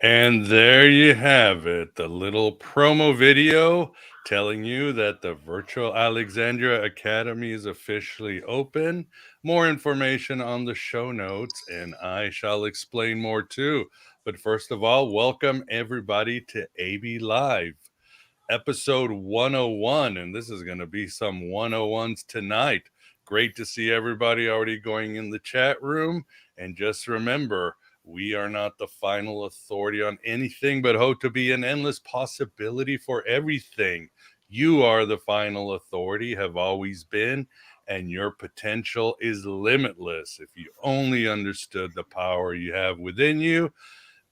And there you have it, the little promo video telling you that the Virtual Alexandria Academy is officially open. More information on the show notes, and I shall explain more too. But first of all, welcome everybody to AB Live, episode 101. And this is going to be some 101s tonight. Great to see everybody already going in the chat room. And just remember, we are not the final authority on anything, but hope to be an endless possibility for everything. You are the final authority, have always been, and your potential is limitless. If you only understood the power you have within you,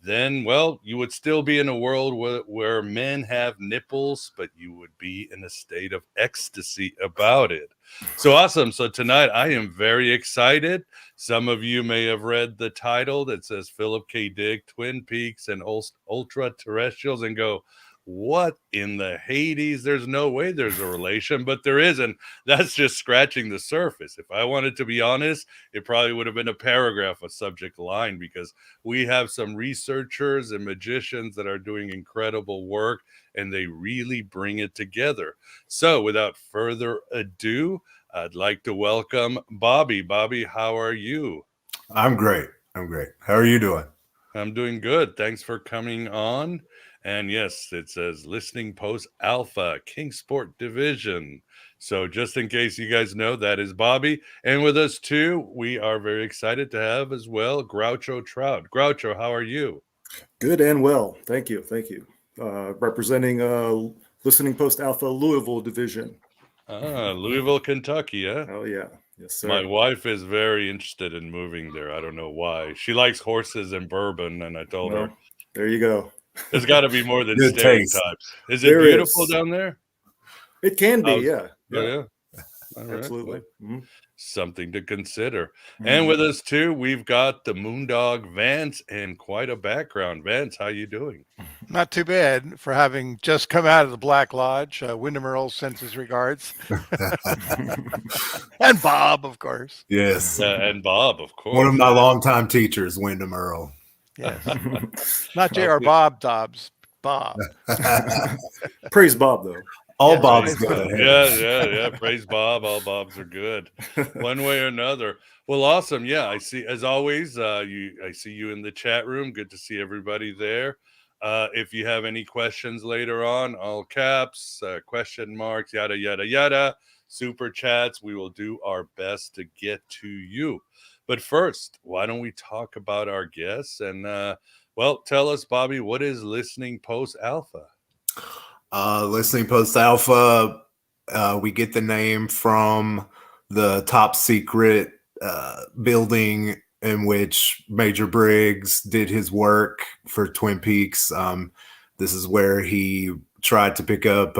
then, well, you would still be in a world where men have nipples, but you would be in a state of ecstasy about it. So awesome. So tonight I am very excited. Some of you may have read the title that says Philip K. Dick, Twin Peaks, and Ultraterrestrials and go, what in the Hades? There's no way there's a relation, but there is. And that's just scratching the surface. If I wanted to be honest, it probably would have been a paragraph, a subject line, because we have some researchers and magicians that are doing incredible work, and they really bring it together. So without further ado, I'd like to welcome Bobby. Bobby, how are you? I'm great. How are you doing? I'm doing good. Thanks for coming on. And yes, it says Listening Post Alpha, Kingsport Division. So just in case you guys know, that is Bobby. And with us too, we are very excited to have as well Groucho Trout. Groucho, how are you? Good and well. Thank you. Representing Listening Post Alpha Louisville Division. Louisville, Kentucky, huh? Oh, yeah. Yes, sir. My wife is very interested in moving there. I don't know why. She likes horses and bourbon, and I told her. There you go. There's got to be more than Good stereotypes. taste. Is it beautiful down there? It can be, yeah. Oh, yeah. Absolutely. Right. something to consider. And with us too, we've got the Moondog Vance, and quite a background. Vance, how you doing? Not too bad for having just come out of the Black Lodge. Wyndham Earl sends his regards. And Bob, of course. Yes. And Bob, of course. One of my longtime teachers, Wyndham Earl. Yes. Not J.R. Bob Dobbs. Bob. Praise Bob, though. All Yes, Bob's praise good. Yeah. Praise Bob. All Bobs are good, one way or another. Well, awesome. Yeah, I see. As always, I see you in the chat room. Good to see everybody there. If you have any questions later on, all caps, question marks, yada yada yada, super chats, we will do our best to get to you. But first, why don't we talk about our guests? And well, tell us, Bobby, what is Listening Post Alpha? Listening Post Alpha, we get the name from the top secret building in which Major Briggs did his work for Twin Peaks. This is where he tried to pick up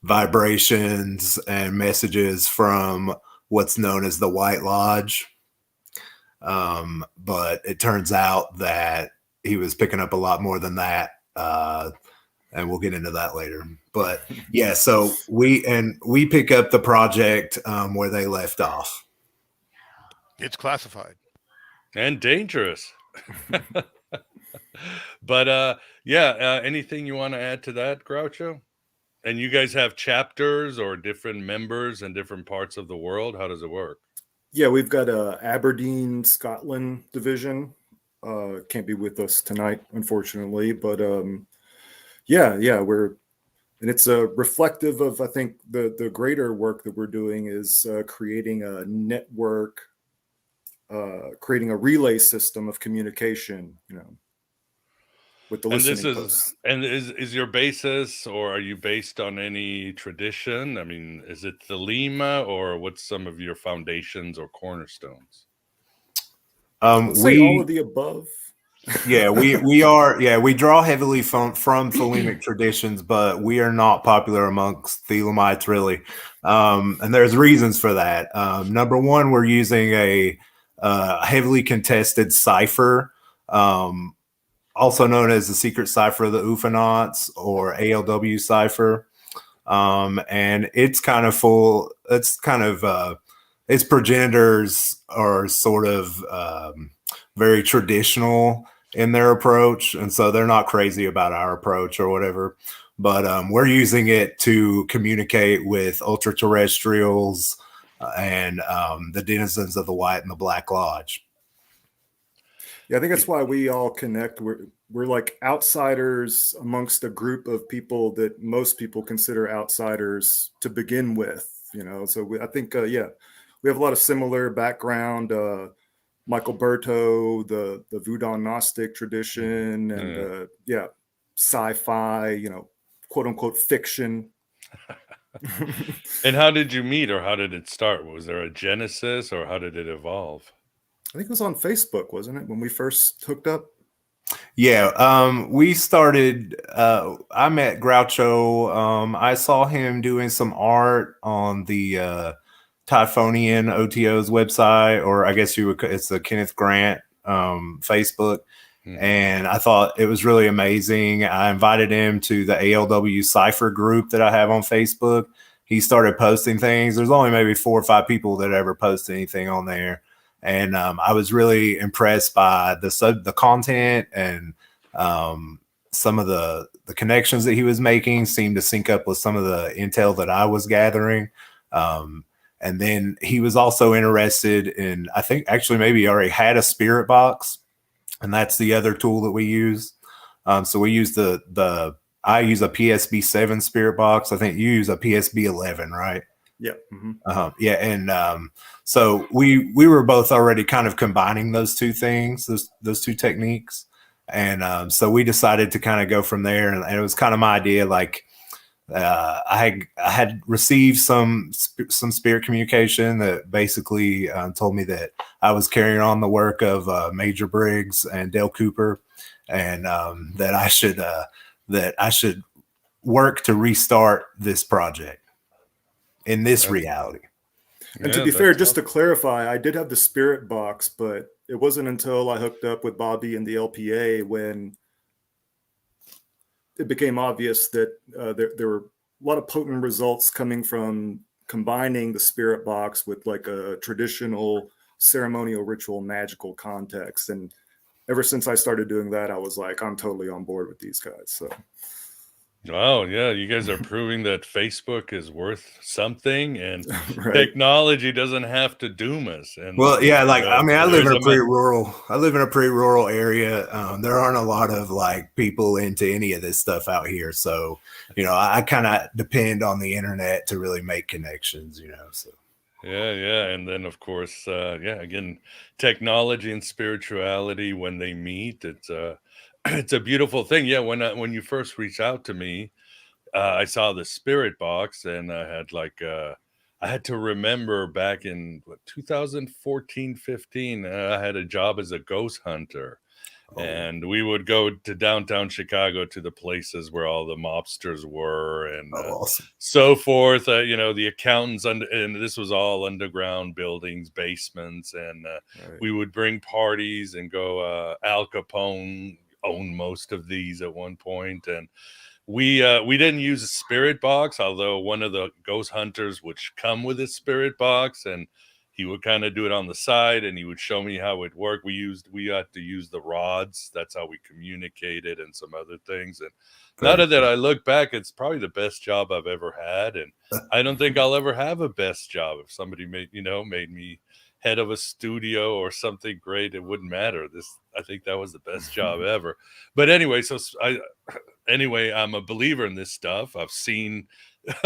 vibrations and messages from what's known as the White Lodge. But it turns out that he was picking up a lot more than that. And we'll get into that later. But yeah, so we pick up the project where they left off. It's classified. And dangerous. But anything you want to add to that, Groucho? And you guys have chapters or different members in different parts of the world? How does it work? Yeah, we've got a Aberdeen, Scotland division. Can't be with us tonight, unfortunately, but it's reflective of, I think, the greater work that we're doing is creating a network, creating a relay system of communication, with the listening posts. And is your basis, or are you based on any tradition? I mean, is it Thelema, or what's some of your foundations or cornerstones? Say all of the above. Yeah, we are. Yeah, we draw heavily from Thelemic traditions, but we are not popular amongst Thelemites, really. And there's reasons for that. Number one, we're using a heavily contested cipher, also known as the secret cipher of the Ufonauts, or ALW cipher. And it's kind of full. It's kind of its progenitors are sort of very traditional in their approach, and so they're not crazy about our approach or whatever. But we're using it to communicate with ultraterrestrials and the denizens of the White and the Black Lodge. Yeah, I think that's why we all connect. We're like outsiders amongst a group of people that most people consider outsiders to begin with. So I think we have a lot of similar background. Michael Berto, the Voodoo Gnostic tradition, and sci-fi, quote unquote fiction. And how did you meet, or how did it start? Was there a genesis, or how did it evolve? I think it was on Facebook, wasn't it, when we first hooked up? Yeah, we started. I met Groucho. I saw him doing some art on the Typhonian OTO's website, or I guess it's the Kenneth Grant Facebook. And I thought it was really amazing. I invited him to the ALW Cipher group that I have on Facebook. He started posting things. There's only maybe 4 or 5 people that ever post anything on there. And I was really impressed by the content, and some of the connections that he was making seemed to sync up with some of the intel that I was gathering. And then he was also interested in, I think actually maybe he already had a spirit box, and that's the other tool that we use. So we use I use a PSB7 spirit box. I think you use a PSB11, right? Yeah. Mm-hmm. Yeah. And so we were both already kind of combining those two things, those two techniques. And so we decided to kind of go from there. And it was kind of my idea, like, I had received some spirit communication that basically told me that I was carrying on the work of Major Briggs and Dale Cooper, and that I should work to restart this project in this reality. And to Yeah, be fair, that's just to awesome. clarify, I did have the spirit box, but it wasn't until I hooked up with Bobby and the LPA when it became obvious that there were a lot of potent results coming from combining the spirit box with like a traditional ceremonial ritual magical context. And ever since I started doing that, I was like, I'm totally on board with these guys. So Wow, yeah, you guys are proving that Facebook is worth something, and right. technology doesn't have to doom us. And Well, yeah, like I mean, I live there's in a a pretty rural. I live in a pretty rural area. There aren't a lot of like people into any of this stuff out here, so I kind of depend on the internet to really make connections. So yeah, and then of course, again, technology and spirituality when they meet, it's it's a beautiful thing. Yeah, when you first reached out to me, I saw the spirit box, and I had to remember back in 2014, 15, I had a job as a ghost hunter, and we would go to downtown Chicago to the places where all the mobsters were, and awesome. so forth. The accountants, and this was all underground buildings, basements, and Right. we would bring parties and go. Al Capone owned most of these at one point, and we didn't use a spirit box, although one of the ghost hunters would come with a spirit box, and he would kind of do it on the side, and he would show me how it worked. We had to use the rods. That's how we communicated, and some other things. And now Very that I look back, it's probably the best job I've ever had, and I don't think I'll ever have a best job. If somebody made me head of a studio or something great, it wouldn't matter. I think that was the best job ever. But anyway, I'm a believer in this stuff. I've seen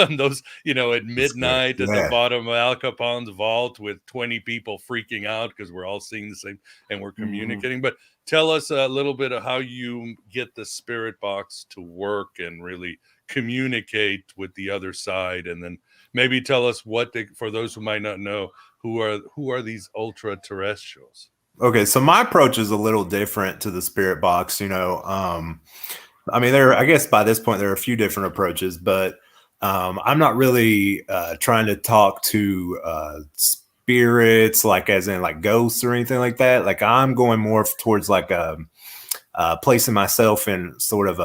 those, at scary. midnight at the Yeah. bottom of Al Capone's vault with 20 people freaking out because we're all seeing the same and we're communicating. But tell us a little bit of how you get the spirit box to work and really communicate with the other side, and then maybe tell us for those who might not know, who are these ultra terrestrials. Okay, so my approach is a little different to the spirit box. I mean, I guess by this point there are a few different approaches, but I'm not really trying to talk to spirits, like as in like ghosts or anything like that. Like I'm going more towards like placing myself in sort of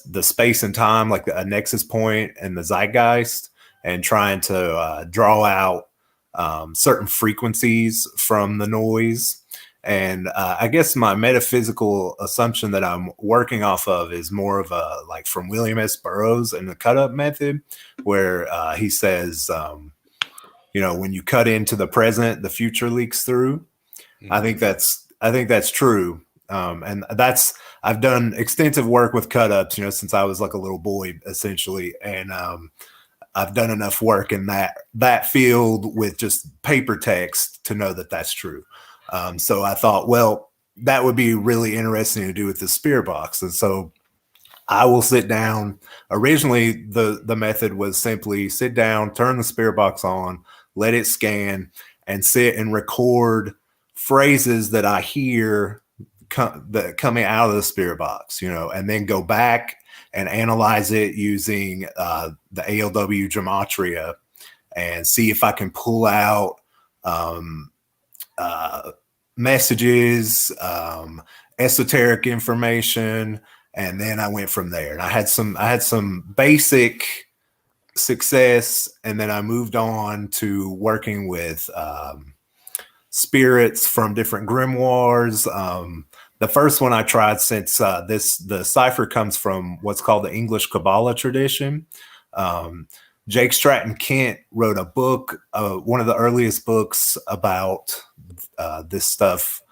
the space and time, like a nexus point and the zeitgeist, and trying to draw out certain frequencies from the noise. And I guess my metaphysical assumption that I'm working off of is more of a like from William S. Burroughs and the cut up method, where he says, when you cut into the present, the future leaks through. Mm-hmm. I think that's true. And I've done extensive work with cut ups, since I was like a little boy, essentially. And I've done enough work in that field with just paper text to know that that's true. So I thought, well, that would be really interesting to do with the spirit box. And so I will sit down. Originally, the method was simply sit down, turn the spirit box on, let it scan, and sit and record phrases that I hear that coming out of the spirit box, and then go back and analyze it using the ALW gematria and see if I can pull out messages, esoteric information, and then I went from there. And I had some basic success, and then I moved on to working with spirits from different grimoires. The first one I tried, since the cipher comes from what's called the English Kabbalah tradition. Jake Stratton Kent wrote a book, one of the earliest books about this stuff,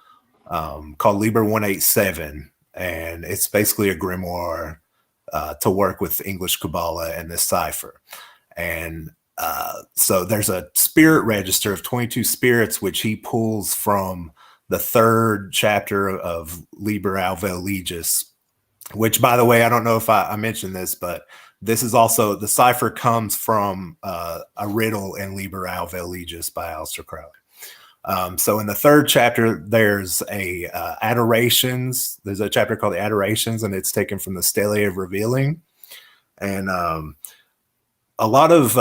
called Liber 187, and it's basically a grimoire to work with English Kabbalah and this cipher. And so there's a spirit register of 22 spirits, which he pulls from the third chapter of Liber Alve Legis, which, by the way, I don't know if I mentioned this, but this is also, the cipher comes from a riddle in Liber Alve Legis by Aleister Crowley. So in the third chapter, there's Adorations. There's a chapter called the Adorations, and it's taken from the Stele of Revealing. And a lot of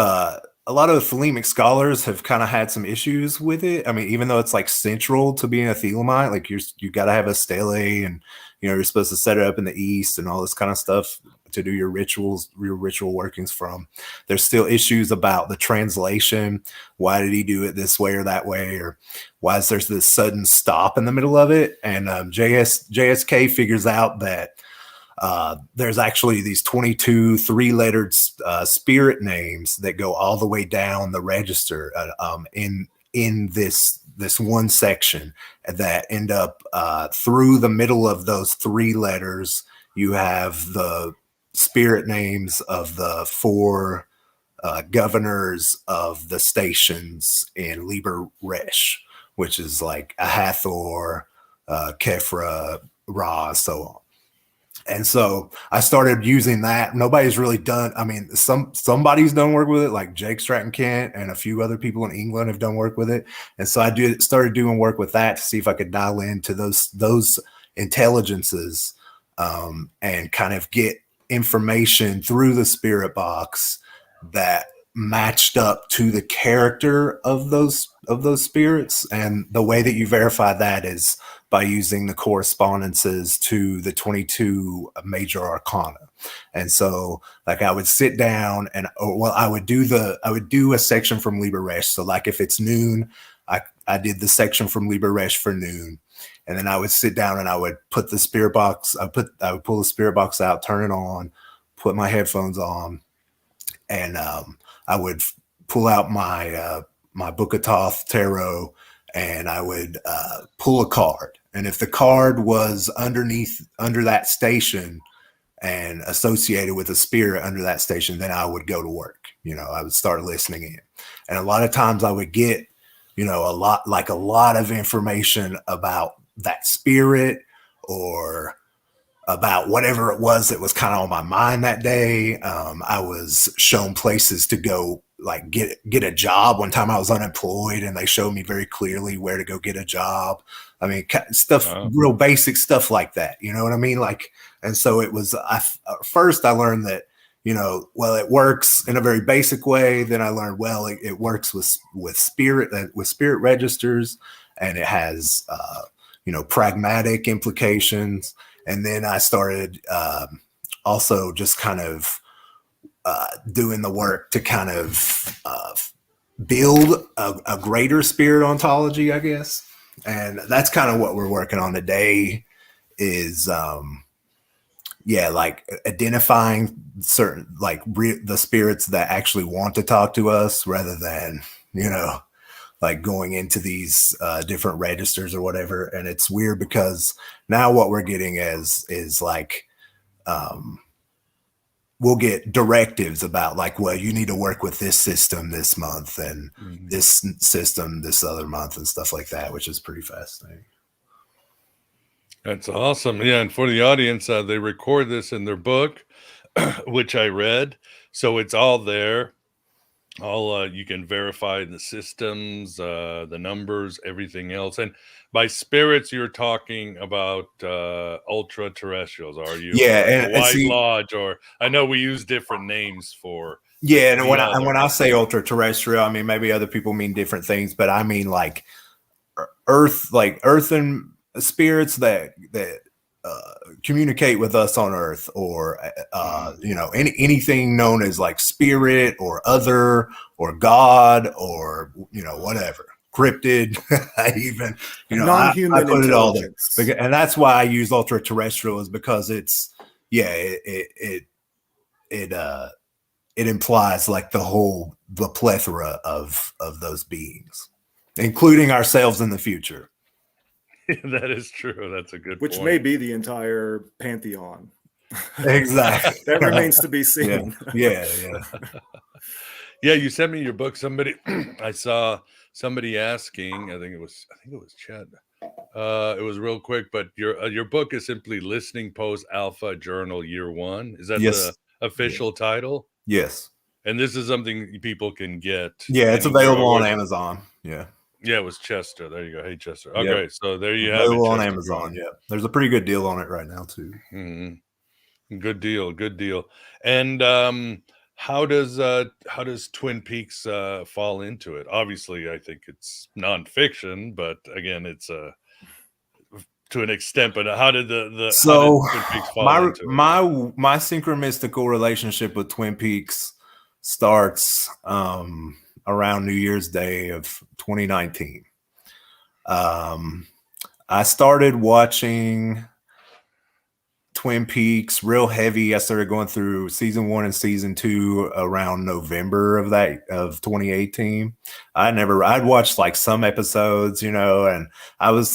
a lot of the Thelemic scholars have kind of had some issues with it. I mean, even though it's like central to being a Thelemite, like you got to have a stele, and you're supposed to set it up in the east and all this kind of stuff to do your ritual workings from. There's still issues about the translation. Why did he do it this way or that way, or why is there this sudden stop in the middle of it? And JSK figures out that there's actually these 22 three-lettered spirit names that go all the way down the register in this one section that end up through the middle of those 3 letters. You have the spirit names of the 4 governors of the stations in Liber Resh, which is like Ahathor, Kefra, Ra, so on. And so I started using that. Nobody's really done. I mean, somebody's done work with it, like Jake Stratton Kent and a few other people in England have done work with it. And so I started doing work with that to see if I could dial into those intelligences and kind of get information through the spirit box that matched up to the character of those spirits. And the way that you verify that is by using the correspondences to the 22 major arcana. And so like I would sit down and I would do a section from Liber Resh. So like if it's noon, I did the section from Liber Resh for noon. And then I would sit down and I would put the spirit box, I would pull the spirit box out, turn it on, put my headphones on, and I would pull out my Book of Thoth tarot, and I would pull a card. And if the card was under that station and associated with a spirit under that station, then I would go to work. I would start listening in. And a lot of times I would get, a lot of information about that spirit or about whatever it was that was kind of on my mind that day. I was shown places to go, like get a job. One time I was unemployed and they showed me very clearly where to go get a job. I mean, stuff, real basic stuff like that. You know what I mean? And so it was, first I learned that, it works in a very basic way. Then I learned, it works with spirit registers, and it has, pragmatic implications. And then I started also just kind of doing the work to kind of build a greater spirit ontology, I guess. And that's kind of what we're working on today is, like identifying certain, the spirits that actually want to talk to us rather than, like going into these different registers or whatever. And it's weird because now what we're getting is like, we'll get directives about you need to work with this system this month and this system this other month and stuff like that, which is pretty fascinating. That's awesome. Yeah. And for the audience, they record this in their book, which I read. So it's all there. All you can verify the systems, the numbers, everything else. And by spirits, you're talking about ultra-terrestrials, are you? Yeah, White Lodge, or I know we use different names for. Yeah, and when I say ultra-terrestrial, I mean maybe other people mean different things, but I mean like earthen spirits that communicate with us on Earth, or anything known as like spirit or other or God or whatever, cryptid, even non-human I put it all there. And that's why I use ultra-terrestrial, is because it's it implies like the plethora of those beings, including ourselves in the future. That is true. That's a good Which point. may be the entire pantheon. Exactly. That remains to be seen. Yeah. Yeah, you sent me your book. Somebody, I saw somebody asking. I think it was Chad. It was real quick, but your book is simply Listening Post Alpha Journal Year 1. Is that the official title? Yes. And this is something people can get. Yeah, it's available on Amazon. Yeah. Yeah, it was Chester. There you go. Hey, Chester. Okay, so there you have it. Available on Amazon. Yeah, there's a pretty good deal on it right now too. Mm-hmm. Good deal. And how does Twin Peaks fall into it? Obviously, I think it's nonfiction, but again, it's to an extent. But how did how did So Twin Peaks fall my into it? my synchromystical relationship with Twin Peaks starts around New Year's Day of 2019. I started watching Twin Peaks real heavy. I started going through season 1 and season 2 around November of 2018. I'd watched like some episodes, and I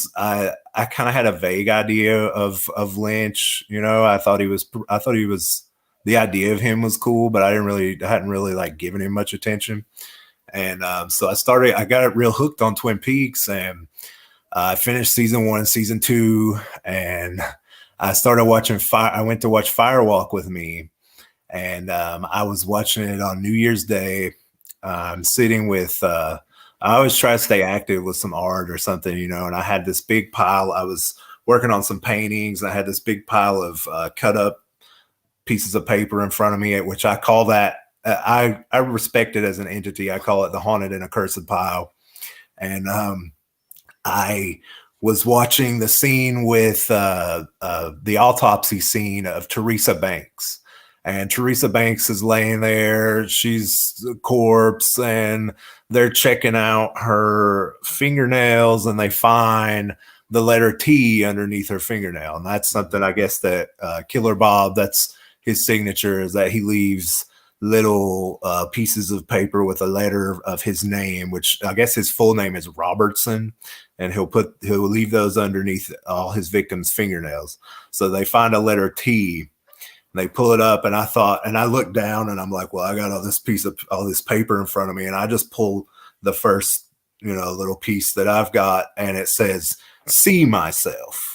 kind of had a vague idea of Lynch. I thought he was the idea of him was cool, but I hadn't really like given him much attention. And so I got it real hooked on Twin Peaks, and I finished season 1 and season 2, and I started watching I went to watch Firewalk with me, and I was watching it on New Year's Day. Sitting with, I always try to stay active with some art or something, and I had this big pile. I was working on some paintings. I had this big pile of cut up pieces of paper in front of me, which I call that, I respect it as an entity. I call it the haunted and accursed pile. And I was watching the scene with the autopsy scene of Teresa Banks. And Teresa Banks is laying there. She's a corpse, and they're checking out her fingernails, and they find the letter T underneath her fingernail. And that's something, I guess, that Killer Bob, that's his signature, is that he leaves little pieces of paper with a letter of his name, which I guess his full name is Robertson, and he'll leave those underneath all his victims' fingernails. So they find a letter T, and they pull it up, and I looked down, and I'm like, well, I got all this paper in front of me, and I just pull the first little piece that I've got, and it says "See myself."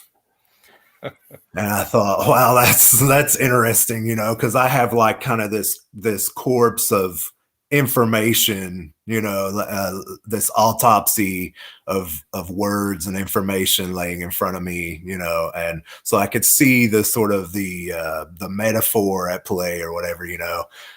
And I thought, wow, that's interesting, because I have like kind of this corpse of information, this autopsy of words and information laying in front of me, and so I could see the sort of the metaphor at play or whatever,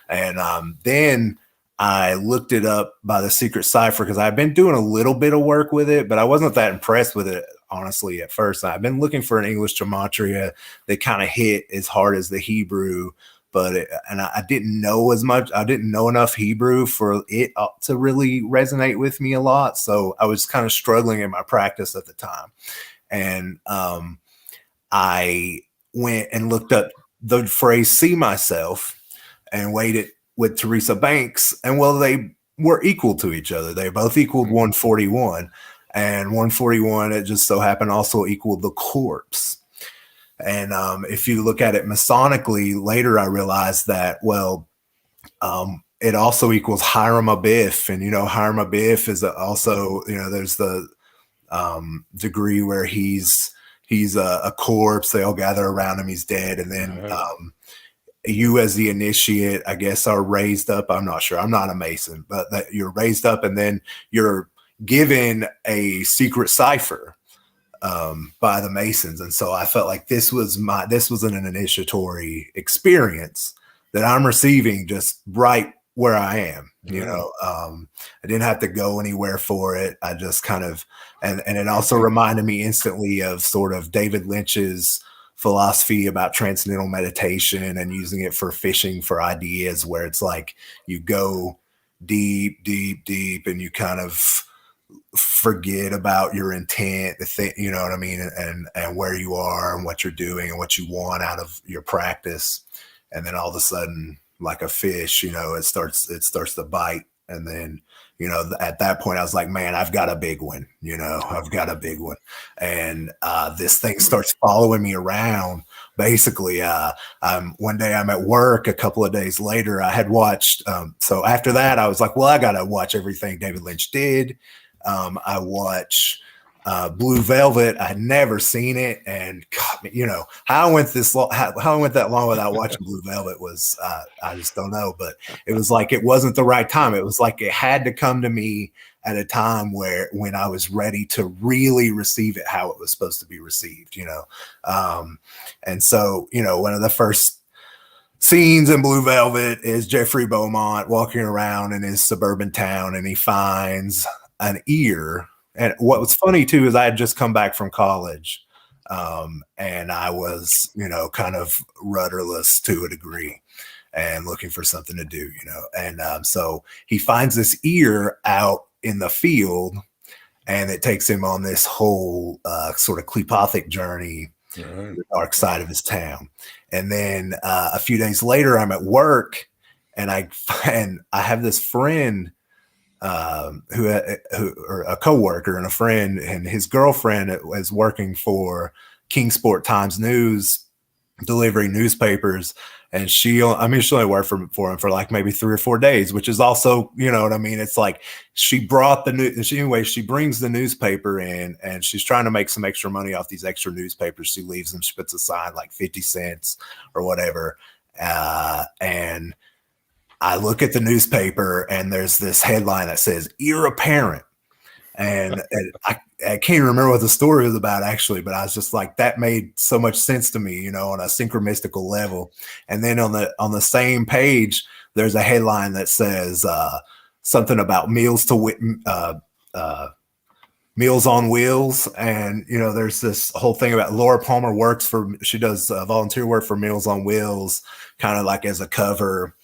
and then I looked it up by the secret cipher, because I've been doing a little bit of work with it, but I wasn't that impressed with it, honestly, at first. I've been looking for an English gematria that kind of hit as hard as the Hebrew, and I didn't know as much. I didn't know enough Hebrew for it to really resonate with me a lot. So I was kind of struggling in my practice at the time. And I went and looked up the phrase "see myself" and waited with Teresa Banks, and well, they were equal to each other. They both equaled 141, and 141, it just so happened, also equaled the corpse. And if you look at it Masonically, later I realized that, well, it also equals Hiram Abiff, and Hiram Abiff is also, there's the degree where he's a corpse. They all gather around him. He's dead, and then you as the initiate, I guess, are raised up. I'm not sure. I'm not a Mason, but that you're raised up, and then you're given a secret cipher by the Masons. And so I felt like this was an initiatory experience that I'm receiving just right where I am. I didn't have to go anywhere for it. I just kind of, and it also reminded me instantly of sort of David Lynch's philosophy about transcendental meditation and using it for fishing for ideas, where it's like you go deep, deep, deep, and you kind of forget about your intent, you know what I mean, and where you are and what you're doing and what you want out of your practice. And then all of a sudden, like a fish, it starts to bite. And then, at that point I was like, man, I've got a big one, I've got a big one. And this thing starts following me around. Basically, one day I'm at work, a couple of days later, I had watched, so after that, I was like, well, I got to watch everything David Lynch did. I watch Blue Velvet. I'd never seen it, and God, how I went that long without watching Blue Velvet was I just don't know. But it was like it wasn't the right time. It was like it had to come to me at a time when I was ready to really receive it how it was supposed to be received. And so one of the first scenes in Blue Velvet is Jeffrey Beaumont walking around in his suburban town, and he finds an ear. And what was funny too is I had just come back from college, and I was, kind of rudderless to a degree, and looking for something to do, And so he finds this ear out in the field, and it takes him on this whole sort of Cleopathic journey to the dark side of his town. And then a few days later, I'm at work, and I have this friend who or a coworker and a friend, and his girlfriend was working for Kingsport Times News, delivering newspapers. And she only worked for him for like maybe 3 or 4 days, which is also, you know what I mean? It's like she brings the newspaper in, and she's trying to make some extra money off these extra newspapers. She leaves them, she puts aside like 50 cents or whatever. And I look at the newspaper, and there's this headline that says "Ear Apparent." And I can't remember what the story was about actually, but I was just like, that made so much sense to me, on a synchromystical level. And then on the same page, there's a headline that says something about Meals on Wheels. And, there's this whole thing about Laura Palmer she does volunteer work for Meals on Wheels, kind of like as a cover.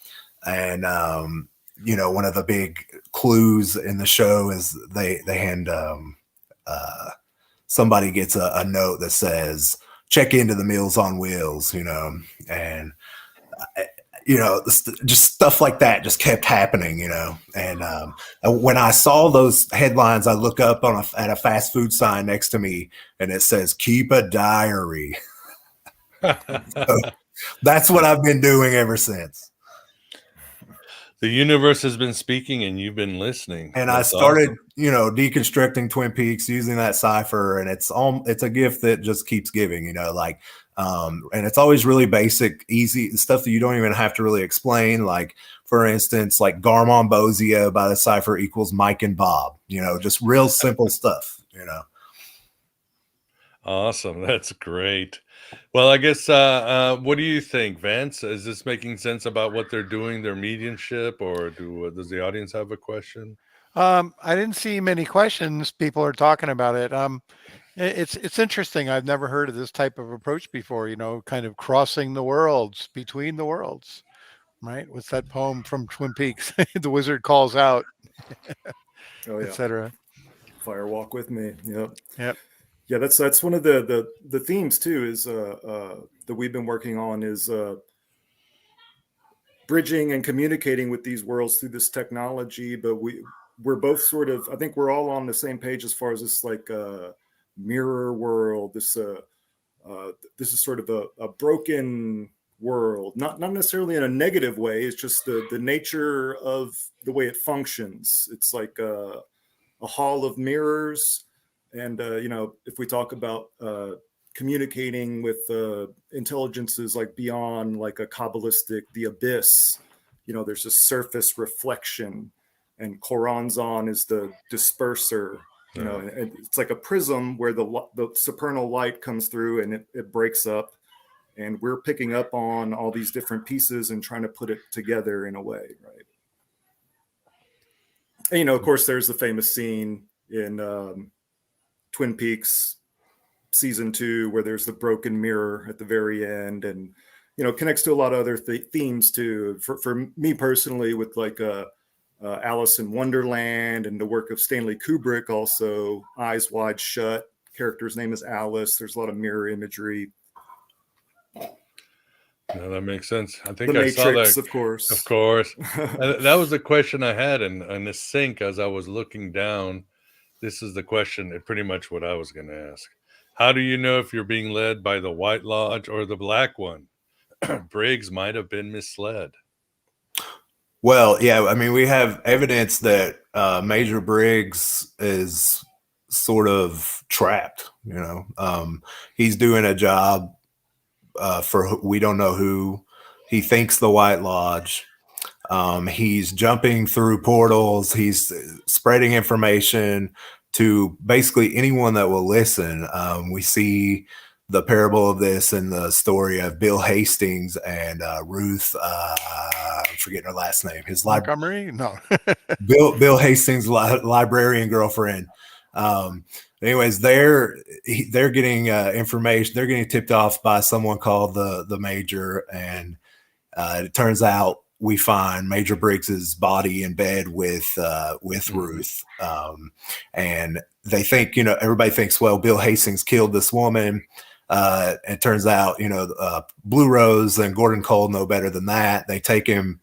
And, one of the big clues in the show is they hand somebody gets a note that says, check into the Meals on Wheels, and just stuff like that just kept happening, and when I saw those headlines, I look up at a fast food sign next to me, and it says, keep a diary. So that's what I've been doing ever since. The universe has been speaking, and you've been listening. And that's I started, awesome. Deconstructing Twin Peaks using that cipher, and it's a gift that just keeps giving, and it's always really basic, easy stuff that you don't even have to really explain. Like, for instance, like Garmon Bozia by the cipher equals Mike and Bob, just real simple stuff, Awesome. That's great. Well, I guess, what do you think, Vance? Is this making sense about what they're doing, their mediumship, or does the audience have a question? I didn't see many questions. People are talking about it. It's interesting. I've never heard of this type of approach before, kind of crossing the worlds, between the worlds, right? What's that poem from Twin Peaks? The wizard calls out, etc. Fire walk with me. Yep. Yeah, that's one of the themes too, is that we've been working on, is bridging and communicating with these worlds through this technology. But we're both sort of, I think we're all on the same page as far as this like mirror world. This is sort of a broken world, not necessarily in a negative way. It's just the nature of the way it functions. It's like a hall of mirrors. And, if we talk about communicating with intelligences like beyond, like a Kabbalistic, the abyss, there's a surface reflection, and Choronzon is the disperser, and it's like a prism where the supernal light comes through, and it breaks up, and we're picking up on all these different pieces and trying to put it together in a way, right? And, of course, there's the famous scene in Twin Peaks season 2 where there's the broken mirror at the very end, and connects to a lot of other themes too. For me personally, with like Alice in Wonderland and the work of Stanley Kubrick, also Eyes Wide Shut, character's name is Alice. There's a lot of mirror imagery. No, that makes sense. I think the I Matrix, saw that. Of course. That was the question I had in the sync as I was looking down. This is the question, pretty much what I was going to ask. How do you know if you're being led by the White Lodge or the Black One? Briggs might have been misled. Well, yeah, I mean, we have evidence that Major Briggs is sort of trapped, he's doing a job for we don't know who. He thinks the White Lodge. He's jumping through portals. He's spreading information to basically anyone that will listen. We see the parable of this and the story of Bill Hastings and Ruth. I'm forgetting her last name. His Montgomery? No. Bill Hastings' librarian girlfriend. Anyways, they're getting information. They're getting tipped off by someone called the Major, and it turns out we find Major Briggs's body in bed with Ruth, and they think, everybody thinks, well, Bill Hastings killed this woman. It turns out, Blue Rose and Gordon Cole know better than that. They take him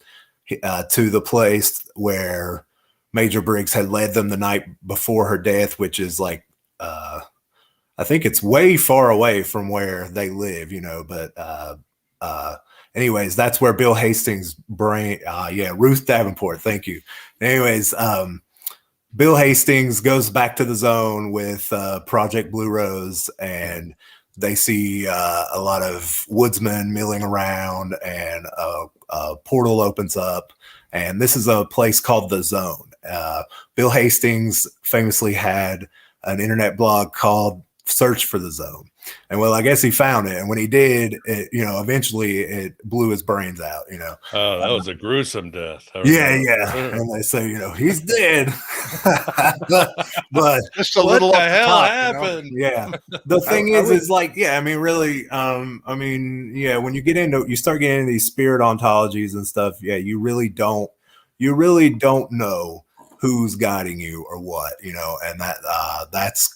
to the place where Major Briggs had led them the night before her death, which is like, I think it's way far away from where they live, but anyways, that's where Bill Hastings' brain, Ruth Davenport, thank you. Anyways, Bill Hastings goes back to the zone with Project Blue Rose, and they see a lot of woodsmen milling around, and a portal opens up, and this is a place called The Zone. Bill Hastings famously had an internet blog called Search for the Zone. And well, I guess he found it. And when he did, eventually it blew his brains out, Oh, that was a gruesome death. Yeah. And they say, he's dead. but Just a What little the off the hell top, happened? yeah. The thing is like, really, when you start getting into these spirit ontologies and stuff, you really don't know who's guiding you or what, and that's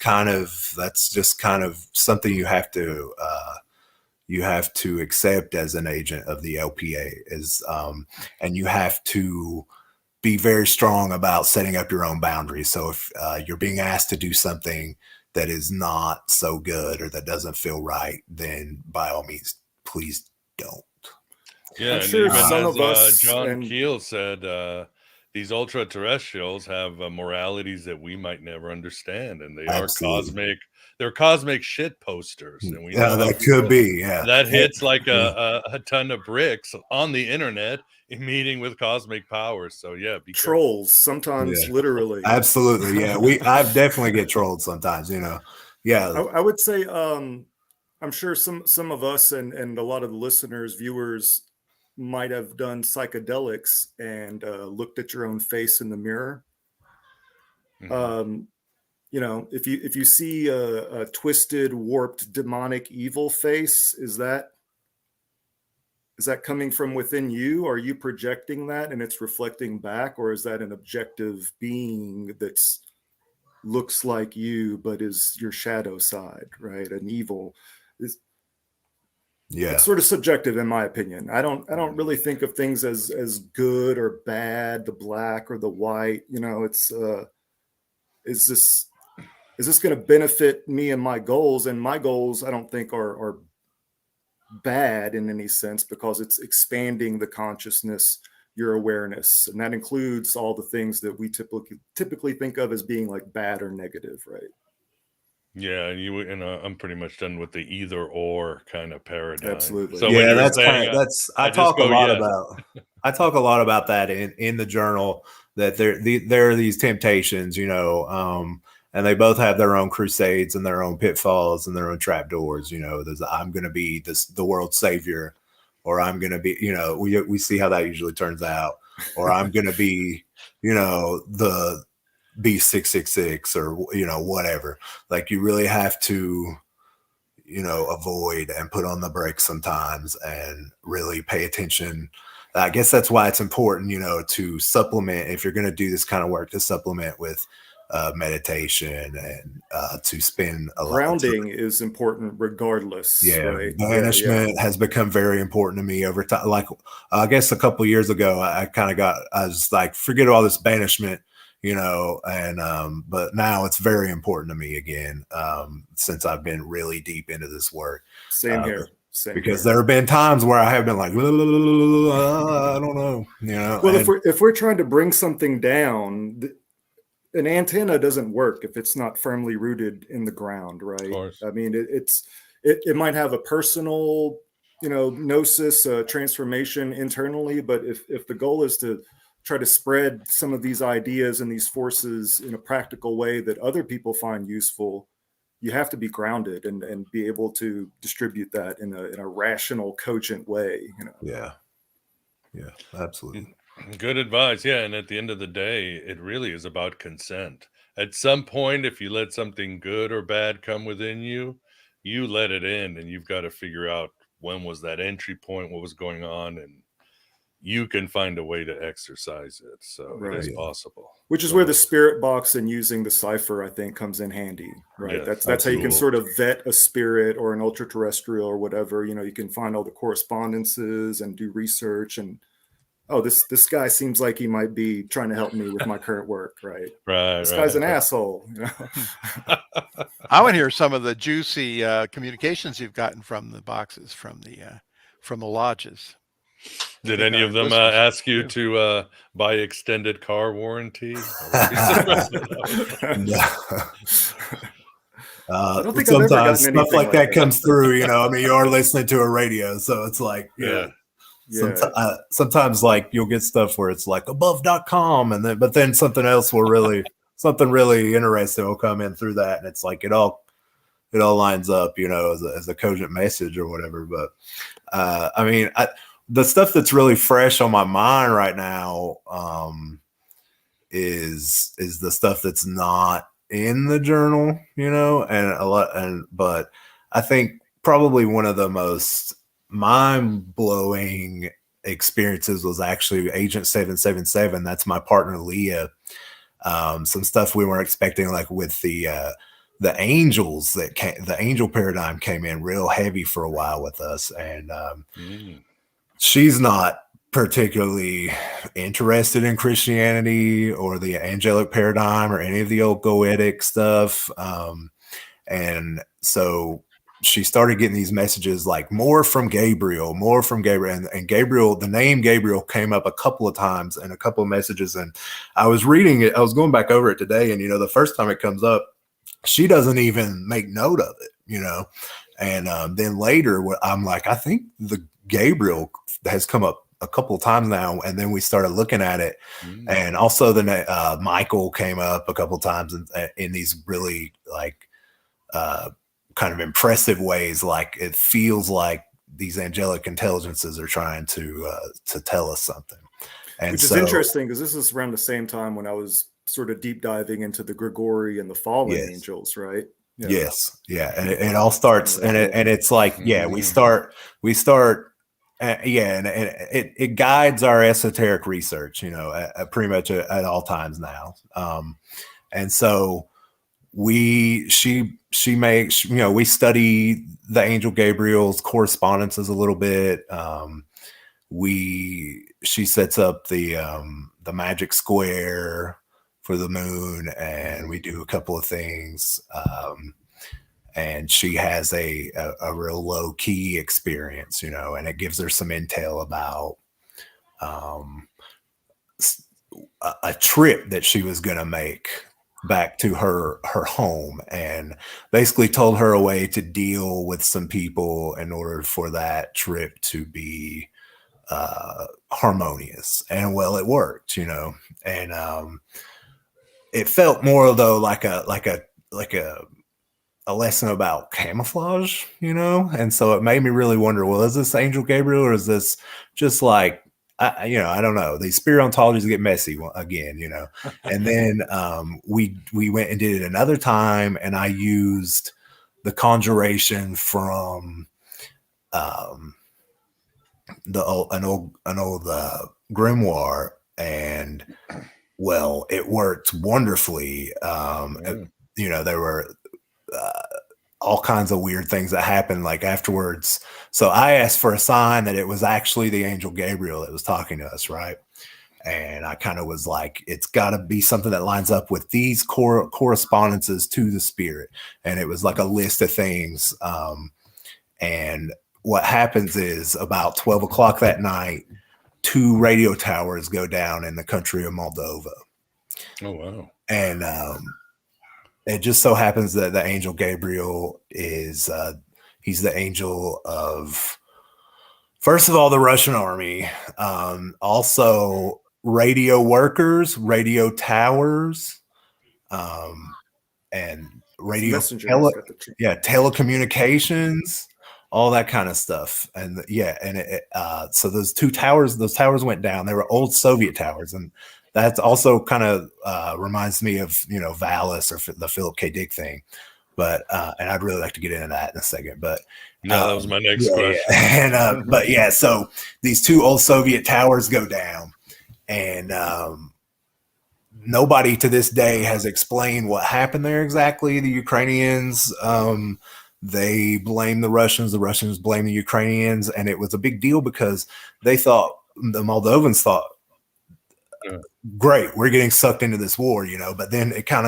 just kind of something you have to accept as an agent of the LPA and you have to be very strong about setting up your own boundaries. So if you're being asked to do something that is not so good or that doesn't feel right, then by all means, please don't. Yeah, I'm and sure even some as of us John Keel said, these ultra-terrestrials have moralities that we might never understand, and they Absolutely. are cosmic shit posters, and we know that could be, that hits like a ton of bricks on the internet in meeting with cosmic powers. So be trolls sometimes, literally. Absolutely, yeah. I definitely get trolled sometimes, I would say I'm sure some of us and a lot of the listeners, viewers might have done psychedelics and looked at your own face in the mirror. If you see a twisted, warped, demonic, evil face, is that coming from within you? Are you projecting that and it's reflecting back, or is that an objective being that's looks like you but is your shadow side, right? An evil is. It's sort of subjective in my opinion. I don't really think of things as good or bad, the black or the white. It's is this going to benefit me and my goals? And my goals I don't think are bad in any sense, because it's expanding the consciousness, your awareness, and that includes all the things that we typically think of as being like bad or negative, right? Yeah, I'm pretty much done with the either or kind of paradigm. Absolutely. So yeah, when that's saying, I talk a lot about that in the journal, that there are these temptations, and they both have their own crusades and their own pitfalls and their own trapdoors. There's I'm going to be the world's savior, or I'm going to be, we see how that usually turns out, or I'm going to be, the B666 or whatever. Like, you really have to avoid and put on the brakes sometimes and really pay attention. I guess that's why it's important to supplement, if you're going to do this kind of work, to supplement with meditation and to spend a lot of grounding is important regardless. Right? Banishment has become very important to me over time. Like, I guess a couple of years ago, I was like, forget all this banishment, and but now it's very important to me again, since I've been really deep into this work. Same here. Because there have been times where I have been like, I don't know, Well, if we're trying to bring something down, an antenna doesn't work if it's not firmly rooted in the ground, right? I mean, it might have a personal, gnosis, transformation internally, but if the goal is to try to spread some of these ideas and these forces in a practical way that other people find useful, you have to be grounded and be able to distribute that in a rational, cogent way. Yeah, absolutely. Good advice. Yeah. And at the end of the day, it really is about consent. At some point, if you let something good or bad come within you, you let it in, and you've got to figure out when was that entry point, what was going on, and you can find a way to exercise it. So it is possible. Which is where the spirit box and using the cipher, I think, comes in handy, right? Yes, That's how you can sort of vet a spirit or an ultra-terrestrial or whatever. You can find all the correspondences and do research and, oh, this guy seems like he might be trying to help me with my current work, right? Right. This guy's an asshole. I want to hear some of the juicy communications you've gotten from the boxes, from the lodges. Did any of them ask you to buy extended car warranty? I don't think sometimes I've ever gotten stuff like that comes through. I mean, you are listening to a radio, so it's like, sometimes like you'll get stuff where it's like above.com, and then something else will something really interesting will come in through that, and it's like it all lines up, as a cogent message or whatever. But I mean, the stuff that's really fresh on my mind right now is the stuff that's not in the journal, but I think probably one of the most mind-blowing experiences was actually Agent 777. That's my partner Leah. Some stuff we weren't expecting, like with the angels the angel paradigm came in real heavy for a while with us, and she's not particularly interested in Christianity or the angelic paradigm or any of the old Goetic stuff. And so she started getting these messages like more from Gabriel. And Gabriel, the name Gabriel came up a couple of times in a couple of messages. And I was reading it. I was going back over it today. And, the first time it comes up, she doesn't even make note of it, and then later I'm like, I think the Gabriel has come up a couple of times now, and then we started looking at it, and also the Michael came up a couple of times in these really like kind of impressive ways. Like it feels like these angelic intelligences are trying to tell us something, which is interesting because this is around the same time when I was sort of deep diving into the Grigori and the fallen angels, right? Yeah. Yes. Yeah. And it all starts and it's like, we start, and it guides our esoteric research, pretty much at all times now. And so she makes, we study the angel Gabriel's correspondences a little bit. She sets up the magic square for the moon, and we do a couple of things. And she has a real low key experience, and it gives her some intel about a trip that she was going to make back to her home, and basically told her a way to deal with some people in order for that trip to be harmonious. And well, it worked, and it felt more though like a lesson about camouflage, and so it made me really wonder, well, is this Angel Gabriel or is this just like, I don't know. These spirit ontologies get messy again, and then we went and did it another time, and I used the conjuration from an old grimoire, and well, it worked wonderfully. There were all kinds of weird things that happened like afterwards. So I asked for a sign that it was actually the angel Gabriel that was talking to us, right? And I kind of was like, it's got to be something that lines up with these correspondences to the spirit. And it was like a list of things. And what happens is about 12 o'clock that night, 2 radio towers go down in the country of Moldova. Oh, wow. And it just so happens that the angel Gabriel is, he's the angel of, first of all, the Russian army, also radio workers, radio towers, and radio, messengers, got the telecommunications, all that kind of stuff. And so those towers went down. They were old Soviet towers, and that's also kind of reminds me of Valis or the Philip K. Dick thing. But and I'd really like to get into that in a second. But no, that was my next question. Yeah. And so these two old Soviet towers go down, and nobody to this day has explained what happened there exactly. The Ukrainians, they blame the Russians blame the Ukrainians, and it was a big deal because the Moldovans thought, great, we're getting sucked into this war, but then it kind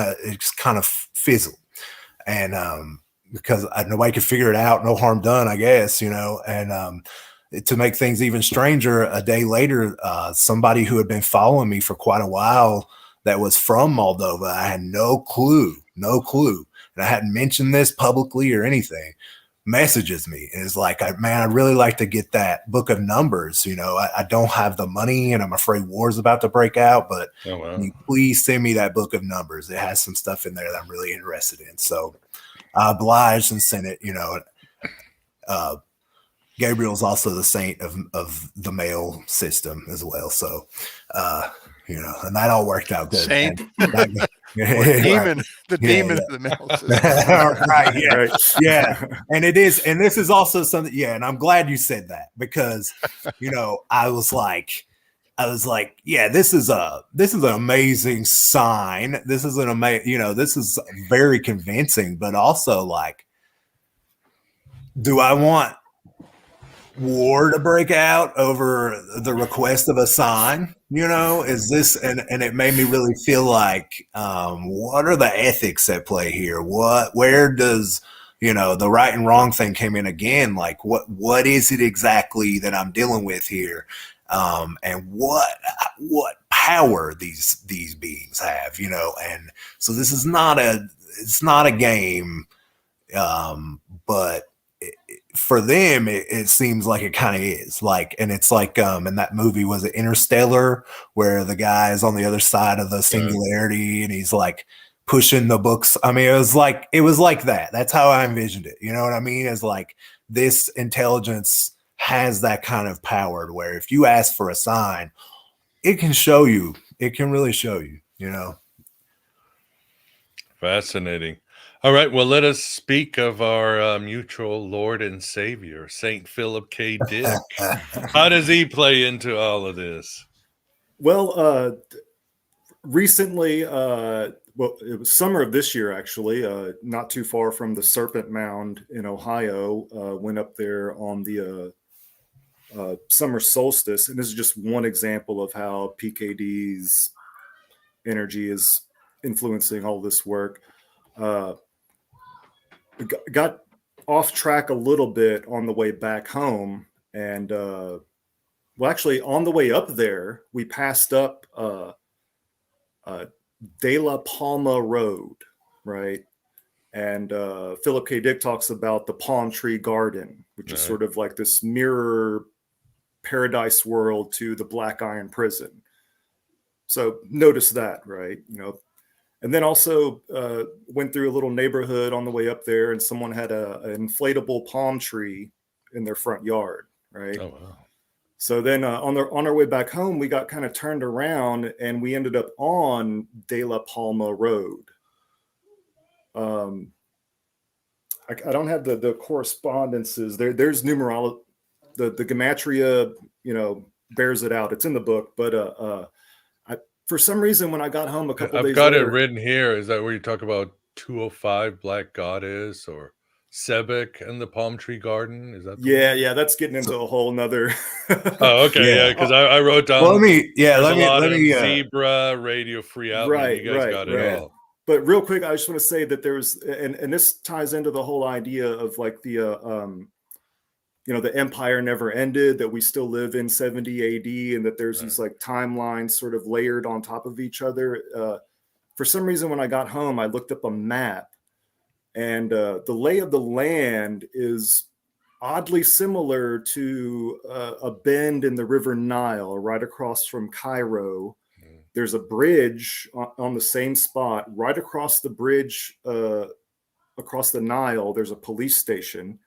of fizzled. And because nobody could figure it out, no harm done, I guess, and to make things even stranger, a day later, somebody who had been following me for quite a while that was from Moldova, I had no clue, and I hadn't mentioned this publicly or anything, messages me and is like, man, I'd really like to get that book of numbers. I don't have the money and I'm afraid war's about to break out, but can you please send me that book of numbers? It has some stuff in there that I'm really interested in. So I obliged and sent it. Gabriel's also the saint of the mail system as well. So, and that all worked out good. Saint. Demon, demon of the mail system. Right, yeah, right. Yeah. And this is also something, and I'm glad you said that because, I was like, yeah, this is an amazing sign. This is this is very convincing, but also like, do I want war to break out over the request of a sign? Is this, and it made me really feel like, what are the ethics at play here? Where does, the right and wrong thing came in again? Like what is it exactly that I'm dealing with here? And what power these beings have, and so this is it's not a game, but for them, it seems like it kind of is like, and it's like, in that movie, was it Interstellar, where the guy is on the other side of the singularity and he's like pushing the books. I mean, it was like that. That's how I envisioned it. You know what I mean? It's like this intelligence has that kind of power where if you ask for a sign, it can show you. It can really show you, Fascinating. All right, well, let us speak of our mutual Lord and Savior, Saint Philip K. Dick. How does he play into all of this? Well, recently, it was summer of this year, actually, not too far from the Serpent Mound in Ohio, went up there on the summer solstice. And this is just one example of how PKD's energy is influencing all this work. Got off track a little bit on the way back home, and actually on the way up there we passed up De La Palma Road, right? And Philip K. Dick talks about the palm tree garden, which is sort of like this mirror paradise world to the Black Iron Prison. So notice that, right? And then also went through a little neighborhood on the way up there, and someone had an inflatable palm tree in their front yard, right? Oh, wow. So then on our way back home, we got kind of turned around, and we ended up on De La Palma Road. I don't have the correspondences there. There's numerology. The gematria, bears it out. It's in the book, but for some reason, when I got home a couple days later, I've got it written here. Is that where you talk about 205 Black Goddess or Sebek and the Palm Tree Garden? Is that? Yeah, that's getting into a whole nother. Oh, okay, yeah, because I wrote down. Well, let me Zebra, Radio Free Outlet. Right, you guys got it all. But real quick, I just want to say that there's, and this ties into the whole idea of like the the empire never ended, that we still live in 70 AD, and that there's these like timelines sort of layered on top of each other. For some reason, when I got home, I looked up a map, and the lay of the land is oddly similar to a bend in the River Nile right across from Cairo. There's a bridge on the same spot. Right across the bridge across the Nile, there's a police station.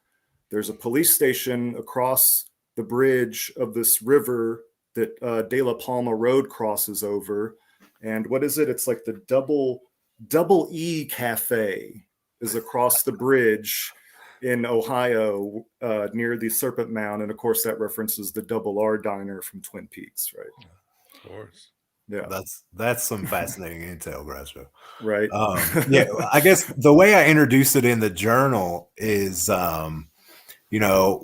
There's a police station across the bridge of this river that De La Palma Road crosses over. And what is it? It's like the double E Cafe is across the bridge in Ohio near the Serpent Mound. And of course, that references the Double R Diner from Twin Peaks, right? Of course. Yeah, that's some fascinating intel, Groucho. right. Yeah, I guess the way I introduced it in the journal is, you know,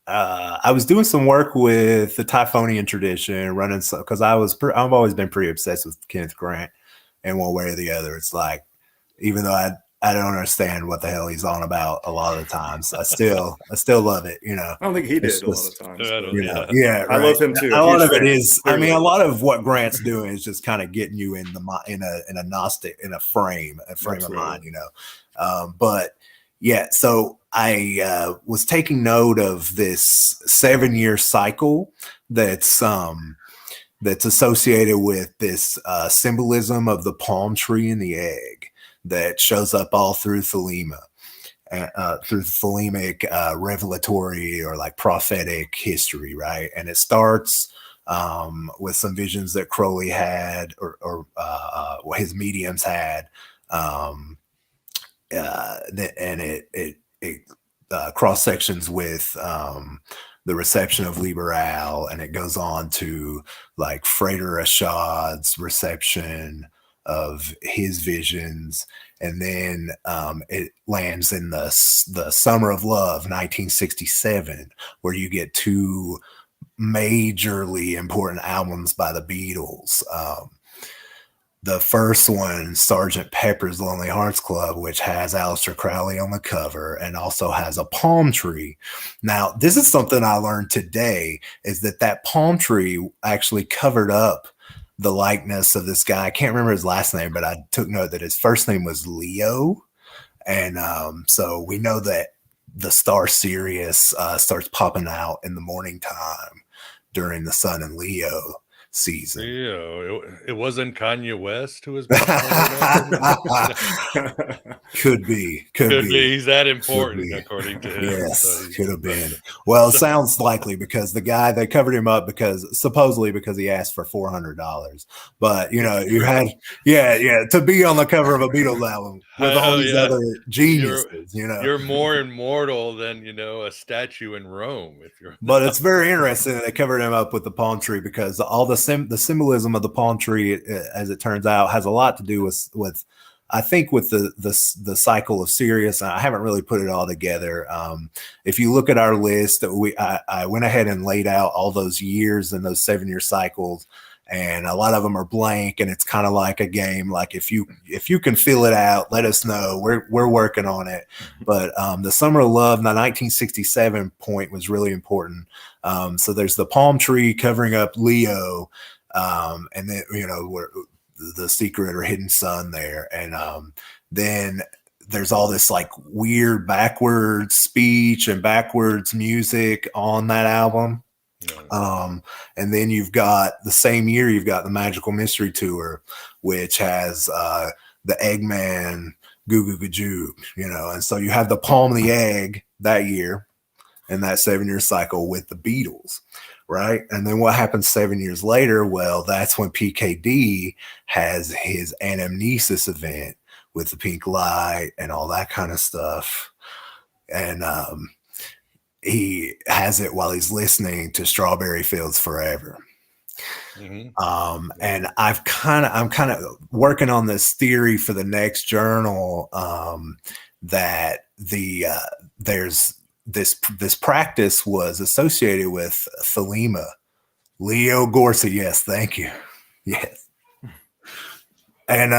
I was doing some work with the Typhonian tradition, running because I've always been pretty obsessed with Kenneth Grant, in one way or the other. It's like, even though I don't understand what the hell he's on about a lot of the times, I still love it. You know, I don't think he did it's a lot just, of times. you know, yeah, I love him too. A lot of it fan, is, clearly. I mean, a lot of what Grant's doing is just kind of getting you in a Gnostic, in a frame Absolutely. of mind, you know. But yeah, so I was taking note of this 7-year cycle that's associated with this symbolism of the palm tree and the egg that shows up all through Thelema, through Thelemic revelatory or like prophetic history, right? And it starts with some visions that Crowley had, or his mediums had, and it cross sections with the reception of Liberal, and it goes on to like Frater Rashad's reception of his visions, and then it lands in the Summer of Love, 1967, where you get two majorly important albums by the Beatles. The first one, Sgt. Pepper's Lonely Hearts Club, which has Aleister Crowley on the cover and also has a palm tree. Now, this is something I learned today, is that palm tree actually covered up the likeness of this guy. I can't remember his last name, but I took note that his first name was Leo. And so we know that the star Sirius starts popping out in the morning time during the Sun and Leo season. Yeah, it wasn't Kanye West who was. Could be. He's that important, according to him. Yes, so could have been. Well, it sounds likely, because the guy, they covered him up supposedly because he asked for $400. But you know, you had to be on the cover of a Beatles album with all these other geniuses. You're more immortal than a statue in Rome. If you're, but it's very interesting that they covered him up with the palm tree, because all the symbolism of the palm tree, as it turns out, has a lot to do with I think with the cycle of Sirius. I haven't really put it all together. If you look at our list, I went ahead and laid out all those years and those 7-year cycles, and a lot of them are blank, and it's kind of like a game. Like, if you can fill it out, let us know. We're working on it. But the Summer of Love, the 1967 point was really important. So there's the palm tree covering up Leo, and then where the secret or hidden sun there, and then there's all this like weird backwards speech and backwards music on that album. And then you've got the same year, you've got the Magical Mystery Tour, which has the Eggman Goo Goo Gajoob, and so you have the palm of the egg that year in that 7-year cycle with the Beatles, right? And then what happens 7 years later? Well, that's when PKD has his anamnesis event with the pink light and all that kind of stuff. And he has it while he's listening to Strawberry Fields Forever. Mm-hmm. And I'm kind of working on this theory for the next journal, that there's this practice was associated with Thelema. Leo Gorsa, yes, thank you. Yes. And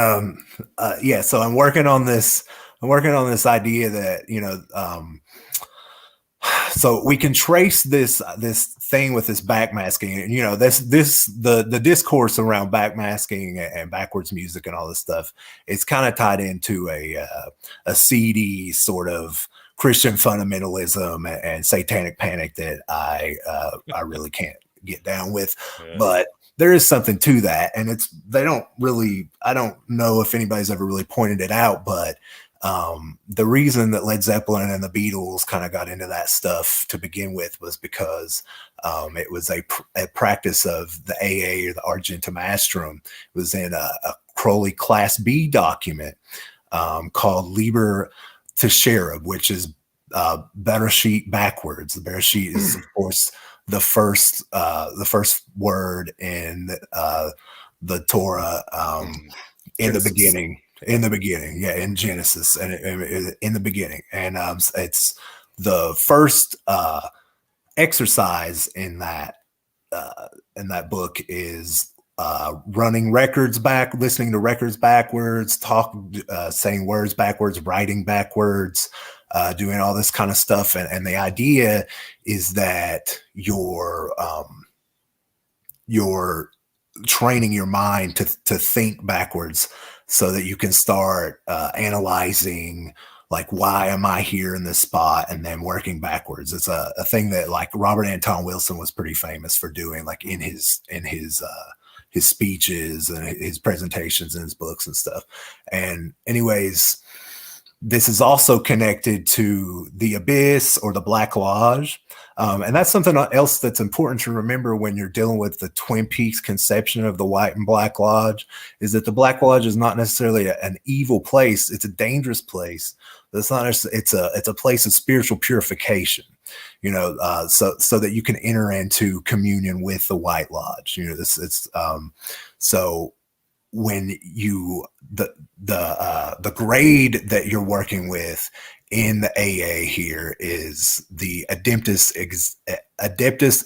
so I'm working on this idea that so we can trace this thing with this backmasking, and the discourse around backmasking and backwards music and all this stuff. It's kind of tied into a seedy sort of Christian fundamentalism and satanic panic that I really can't get down with. Yeah. But there is something to that, and I don't know if anybody's ever really pointed it out, but The reason that Led Zeppelin and the Beatles kind of got into that stuff to begin with was because it was a practice of the AA, or the Argentum Astrum. It was in a Crowley Class B document called Liber Teixeira, which is Bereshit backwards. The Bereshit is, of course, the first word in the Torah, in the beginning. In the beginning, yeah, in Genesis, and in the beginning, and it's the first exercise in that book is running records back, listening to records backwards, saying words backwards, writing backwards, doing all this kind of stuff, and the idea is that you're training your mind to think backwards, so that you can start analyzing, like, why am I here in this spot, and then working backwards. It's a thing that, like, Robert Anton Wilson was pretty famous for doing, like in his speeches and his presentations and his books and stuff. And anyways, this is also connected to the Abyss or the Black Lodge. And that's something else that's important to remember when you're dealing with the Twin Peaks conception of the White and Black Lodge, is that the Black Lodge is not necessarily an evil place. It's a dangerous place. It's not. It's a place of spiritual purification, so that you can enter into communion with the White Lodge. So when you the grade that you're working with in the AA here is the Adeptus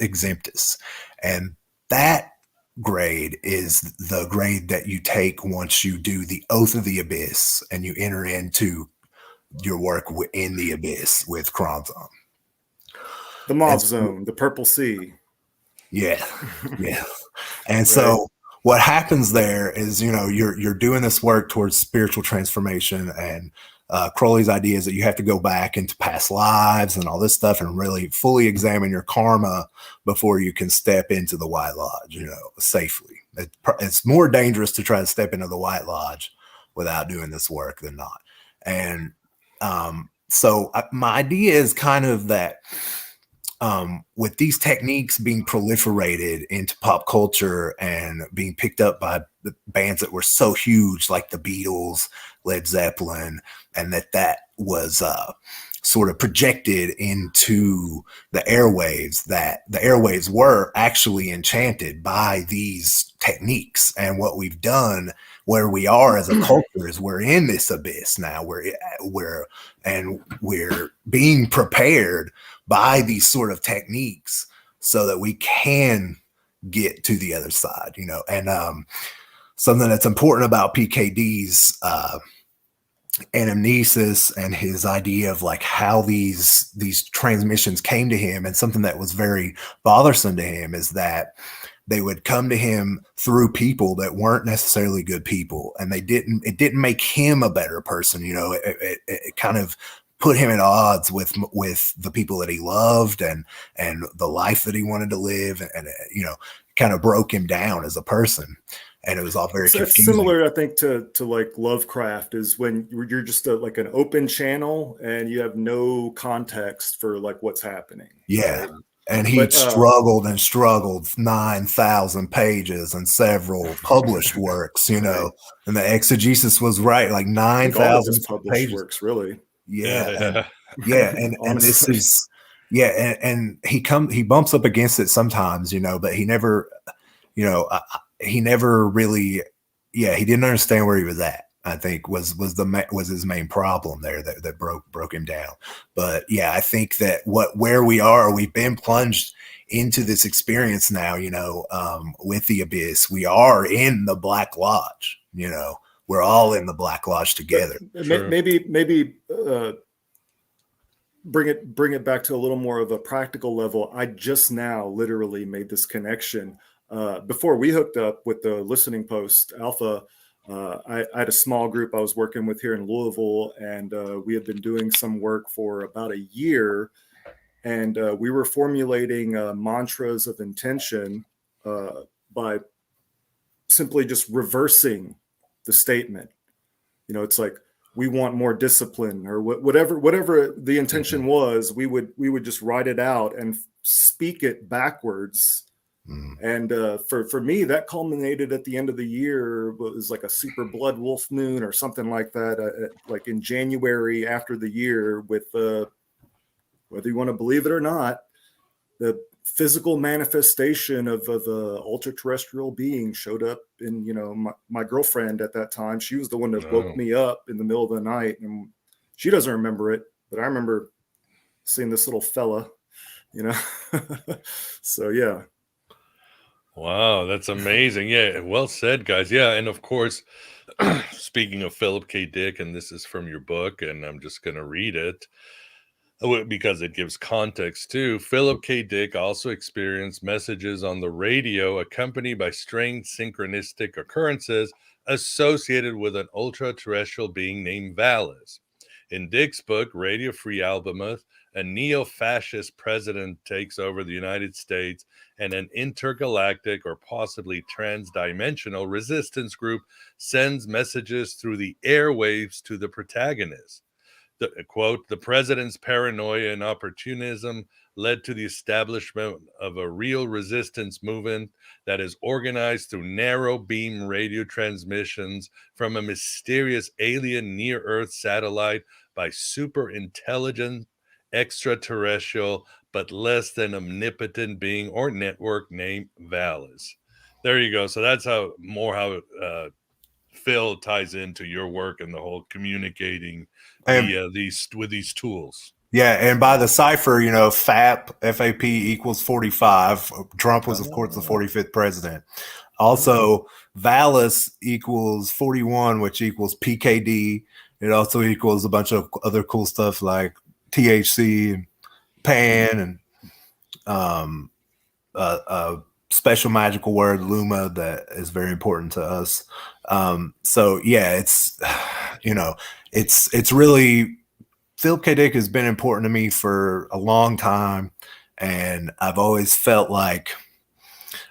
Exemptus, and that grade is the grade that you take once you do the Oath of the Abyss and you enter into your work in the Abyss with Kronzon. The Mob Zone, the Purple Sea. Yeah, yeah. And so what happens there is, you're doing this work towards spiritual transformation, and Crowley's idea is that you have to go back into past lives and all this stuff and really fully examine your karma before you can step into the White Lodge, safely. It's more dangerous to try to step into the White Lodge without doing this work than not. And so my idea is kind of that with these techniques being proliferated into pop culture and being picked up by the bands that were so huge, like the Beatles, Led Zeppelin, and that was sort of projected into the airwaves, that the airwaves were actually enchanted by these techniques. And what we've done, where we are as a culture, is we're in this abyss now. We're being prepared by these sort of techniques so that we can get to the other side, and something that's important about PKD's anamnesis and his idea of like how these transmissions came to him, and something that was very bothersome to him, is that they would come to him through people that weren't necessarily good people, and it didn't make him a better person. It kind of put him at odds with the people that he loved and the life that he wanted to live, and kind of broke him down as a person. And it was all very confusing. It's similar, I think, to like Lovecraft, is when you're just like an open channel and you have no context for like what's happening. Yeah. Right? And he struggled 9,000 pages and several published works, right. And the exegesis was right, like 9,000 published works, really. Yeah. And this is, and he bumps up against it sometimes, but he never, he never really, he didn't understand where he was at, I think was his main problem there that broke him down. But yeah, I think that where we are, we've been plunged into this experience now, with the Abyss. We are in the Black Lodge, we're all in the Black Lodge together. Maybe bring it back to a little more of a practical level. I just now literally made this connection. Before we hooked up with the Listening Post Alpha, I had a small group I was working with here in Louisville, and we had been doing some work for about a year, and we were formulating mantras of intention by simply just reversing the statement. It's like, we want more discipline, or whatever the intention was, we would just write it out and speak it backwards. And for me, that culminated at the end of the year. It was like a super blood wolf moon or something like that, like in January after the year, with whether you want to believe it or not, the physical manifestation of a ultra-terrestrial being showed up in, my girlfriend at that time. She was the one that woke me up in the middle of the night, and she doesn't remember it, but I remember seeing this little fella, So yeah. Wow, that's amazing. Yeah, well said, guys. Yeah, and of course, speaking of Philip K. Dick, and this is from your book, and I'm just going to read it because it gives context too. Philip K. Dick also experienced messages on the radio accompanied by strange synchronistic occurrences associated with an ultra-terrestrial being named Valis. In Dick's book, Radio Free Albemuth, a neo-fascist president takes over the United States, and an intergalactic or possibly transdimensional resistance group sends messages through the airwaves to the protagonist. Quote, the president's paranoia and opportunism led to the establishment of a real resistance movement that is organized through narrow beam radio transmissions from a mysterious alien near Earth satellite by super intelligent extraterrestrial but less than omnipotent being or network named Valis. There you go. So that's how Phil ties into your work and the whole communicating these tools. Yeah, and by the cipher, FAP equals 45. Trump was, of course, the 45th president. Also, Valis equals 41, which equals PKD. It also equals a bunch of other cool stuff like THC and Pan, and a special magical word, Luma, that is very important to us. So yeah, it's it's really, Philip K. Dick has been important to me for a long time, and I've always felt like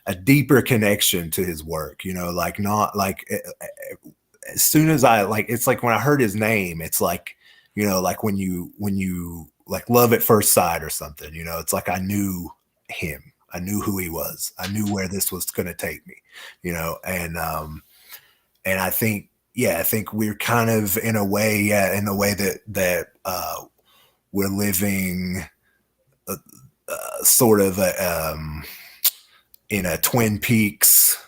a deeper connection to his work. Not like as soon as it's like when I heard his name, it's like like when you like love at first sight or something. It's like I knew him. I knew who he was. I knew where this was going to take me. And I think, I think we're kind of in the way that we're living sort of in a Twin Peaks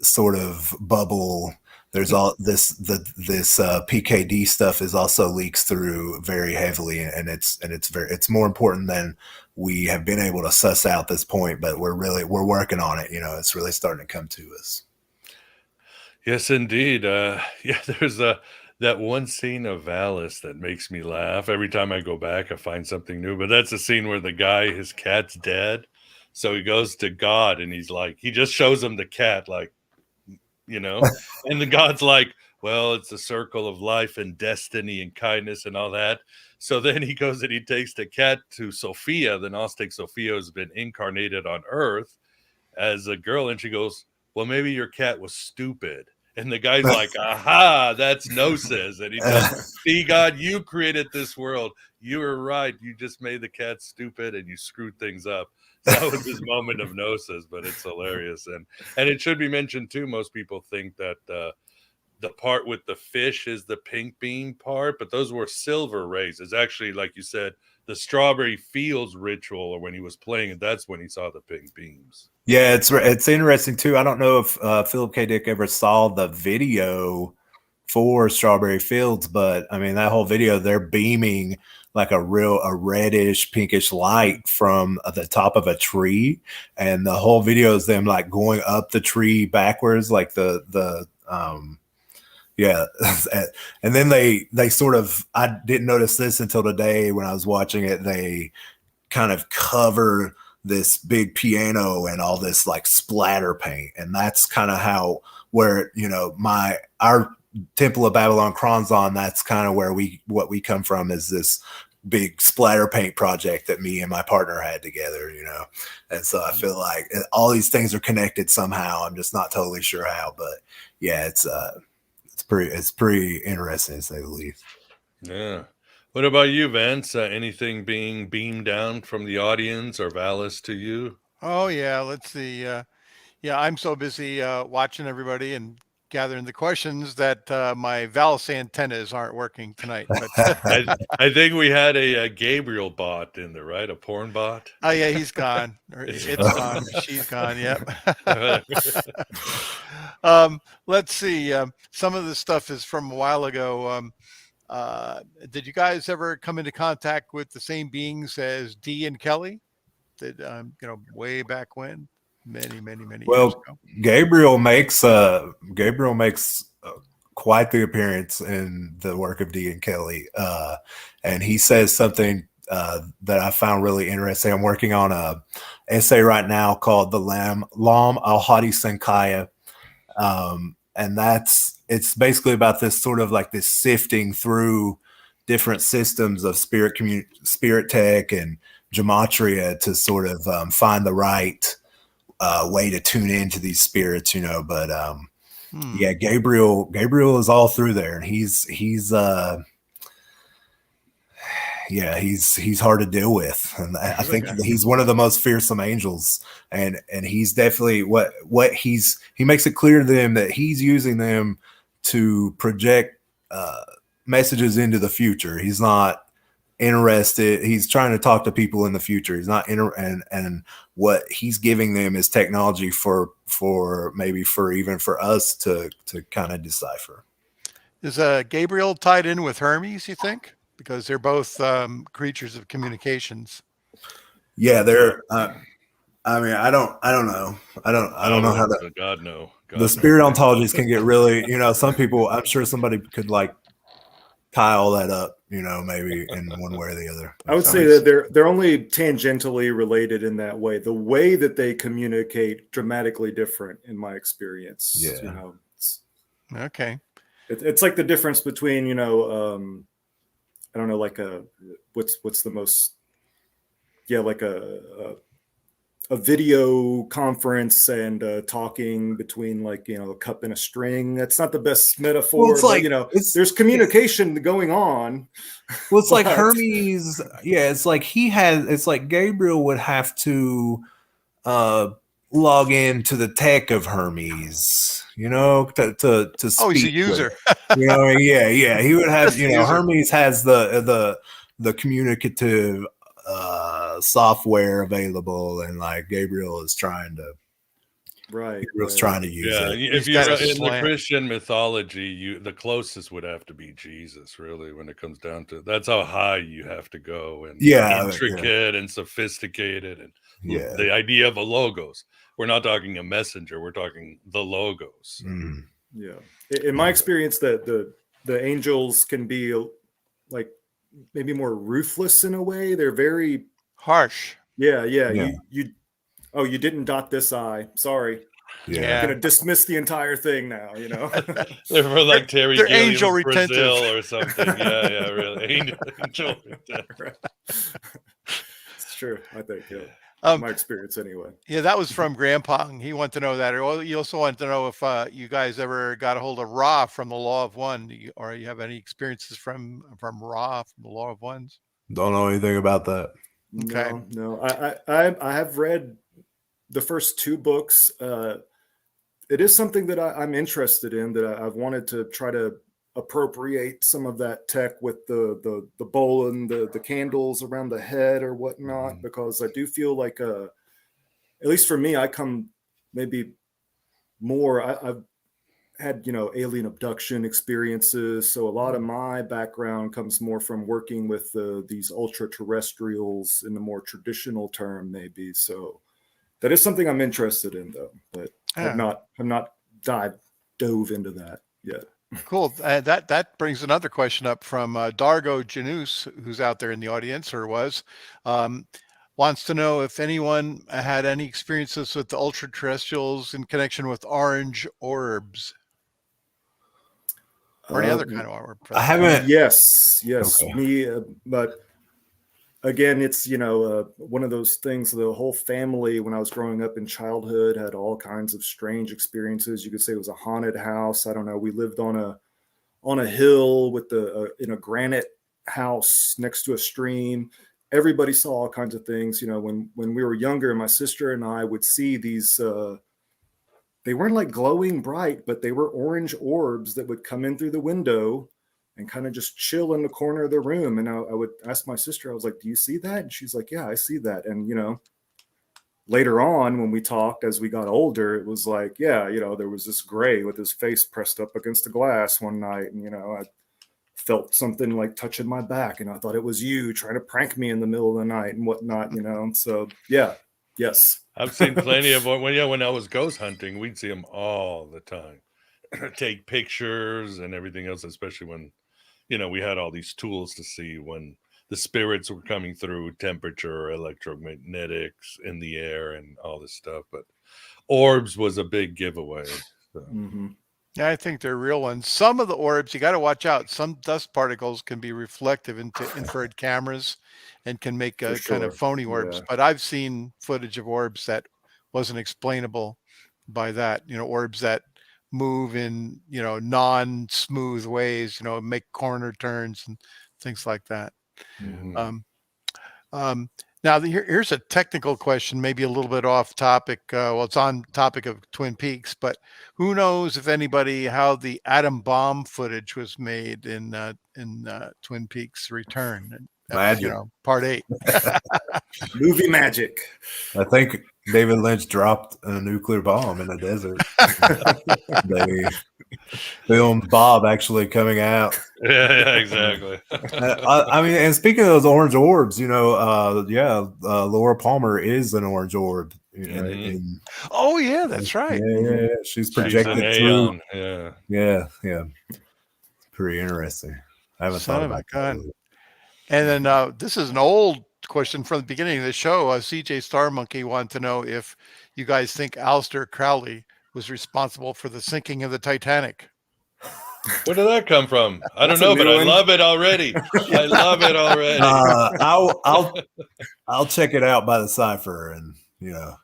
sort of bubble. There's all this PKD stuff is also leaks through very heavily, and it's more important than we have been able to suss out this point, but we're working on it. It's really starting to come to us. Yes, indeed. There's that one scene of Valis that makes me laugh. Every time I go back, I find something new. But that's a scene where the guy, his cat's dead. So he goes to God and he's like, he just shows him the cat, like, and the God's like, well, it's a circle of life and destiny and kindness and all that. So then he goes and he takes the cat to Sophia. The Gnostic Sophia has been incarnated on Earth as a girl. And she goes, well, maybe your cat was stupid. And the guy's like, aha, that's Gnosis. And he goes, see, God, you created this world. You were right. You just made the cat stupid and you screwed things up. So that was his moment of Gnosis, but it's hilarious. And it should be mentioned, too, most people think that the part with the fish is the pink beam part, but those were silver rays. It's actually, like you said, the Strawberry Fields ritual, or when he was playing it, that's when he saw the pink beams. Yeah, it's interesting too. I don't know if Philip K. Dick ever saw the video for Strawberry Fields, but I mean that whole video, they're beaming like a reddish pinkish light from the top of a tree, and the whole video is them like going up the tree backwards, like yeah. And then they sort of, I didn't notice this until today when I was watching it, they kind of cover this big piano and all this like splatter paint. And that's kind of where our Temple of Babylon Kronzon, that's kind of where what we come from, is this big splatter paint project that me and my partner had together, And so I feel like all these things are connected somehow. I'm just not totally sure how, but yeah, it's it's pretty interesting to say the least. Yeah. What about you, Vance? Anything being beamed down from the audience or Valis to you? Oh yeah, let's see. Yeah, I'm so busy watching everybody and gathering the questions that my Valus antennas aren't working tonight. But I think we had a Gabriel bot in there, right? A porn bot. oh yeah, he's gone. Or It's it's gone. She's gone. Yep. Let's see. Some of the stuff is from a while ago. Did you guys ever come into contact with the same beings as Dee and Kelly? Did way back when, many years Well, ago? Gabriel makes quite the appearance in the work of Dee and Kelly, and he says something that I found really interesting. I'm working on a essay right now called the Lam Al Hadi Sankaya, and it's basically about this sort of like this sifting through different systems of spirit tech and gematria to sort of find the right way to tune into these spirits, but yeah, Gabriel is all through there, and he's hard to deal with, and I think he's one of the most fearsome angels, and he's definitely he makes it clear to them that he's using them to project messages into the future. He's not interested. He's trying to talk to people in the future. He's not and what he's giving them is technology for even for us to kind of decipher. Is Gabriel tied in with Hermes, you think? Because they're both creatures of communications. Yeah, they're I mean, I don't know. I don't know how that. God no. The spirit ontologies can get really, some people, I'm sure somebody could like tie all that up, maybe in one way or the other. I would say that they're only tangentially related in that way. The way that they communicate dramatically different in my experience. Yeah. Okay. It's like the difference between, I don't know, like what's the most, like a video conference and talking between like, a cup and a string. That's not the best metaphor, well, it's like, there's communication going on. Well, it's like Hermes. Yeah. It's like it's like Gabriel would have to log into the tech of Hermes, to speak. Oh, he's a user. Yeah. He would have, Hermes has the communicative software available, and like Gabriel is trying to trying to use it. If you're in the Christian mythology, the closest would have to be Jesus, really, when it comes down to that's how high you have to go, and intricate and sophisticated, and the idea of a logos. We're not talking a messenger, we're talking the logos. In my experience, that the angels can be like maybe more ruthless in a way. They're very harsh. Yeah. You didn't dot this I. Sorry. Yeah. I'm gonna dismiss the entire thing now, They're for like Terry they're Gilliam's angel Brazil retentive or something. Yeah, really. Angel retentive. It's true, I think. My experience anyway. Yeah, that was from Grandpa. He wanted to know that. He also wanted to know if you guys ever got a hold of Ra from the Law of One, or you have any experiences from Ra from the Law of Ones. Don't know anything about that. Okay. No. I have read the first two books. It is something that I'm interested in, that I've wanted to try to appropriate some of that tech with the bowl and the candles around the head or whatnot, because I do feel like at least for me, I come maybe more. I've had alien abduction experiences, so a lot of my background comes more from working with these ultra-terrestrials in the more traditional term, maybe. So that is something I'm interested in, though, but have not dove into that yet. Cool. That brings another question up from Dargo Janus, who's out there in the audience, or was, wants to know if anyone had any experiences with the ultra-terrestrials in connection with orange orbs. Or any other kind of orb. I haven't. Yes, Okay. me, but again, it's one of those things. The whole family, when I was growing up in childhood, had all kinds of strange experiences. You could say it was a haunted house. I don't know. We lived on on a hill with in a granite house next to a stream. Everybody saw all kinds of things. You know, when we were younger, my sister and I would see these. They weren't like glowing bright, but they were orange orbs that would come in through the window and kind of just chill in the corner of the room. And I would ask my sister, I was like, "Do you see that?" And she's like, "Yeah, I see that." And you know, later on when we talked as we got older, it was like, yeah, you know, there was this gray with his face pressed up against the glass one night, and you know, I felt something like touching my back, and I thought it was you trying to prank me in the middle of the night and whatnot, you know. So yeah, yes, I've seen plenty of when I was ghost hunting, we'd see them all the time. Take pictures and everything else, especially when, you know, we had all these tools to see when the spirits were coming through, temperature, electromagnetics in the air, and all this stuff. But orbs was a big giveaway. So. mm-hmm. Yeah, I think they're real ones. Some of the orbs, you got to watch out. Some dust particles can be reflective into infrared cameras and can make kind of phony orbs. Yeah. But I've seen footage of orbs that wasn't explainable by that. You know, orbs that move in, you know, non-smooth ways, you know, make corner turns and things like that. Mm-hmm. Now, here's a technical question, maybe a little bit off topic. Well, it's on topic of Twin Peaks, but who knows if anybody how the atom bomb footage was made in Twin Peaks Return, Magic. you know, part 8. Movie magic. I think David Lynch dropped a nuclear bomb in the desert. They filmed Bob actually coming out. Yeah, exactly. I mean, and speaking of those orange orbs, you know, Laura Palmer is an orange orb. Oh yeah, that's right. Yeah, she's projected through. Yeah. Pretty interesting. I haven't thought about that. And then this is an old question from the beginning of the show. CJ Star Monkey wanted to know if you guys think Aleister Crowley was responsible for the sinking of the Titanic. Where did that come from? I don't know, but I love it already. I love it already. I'll check it out by the cipher, and you know,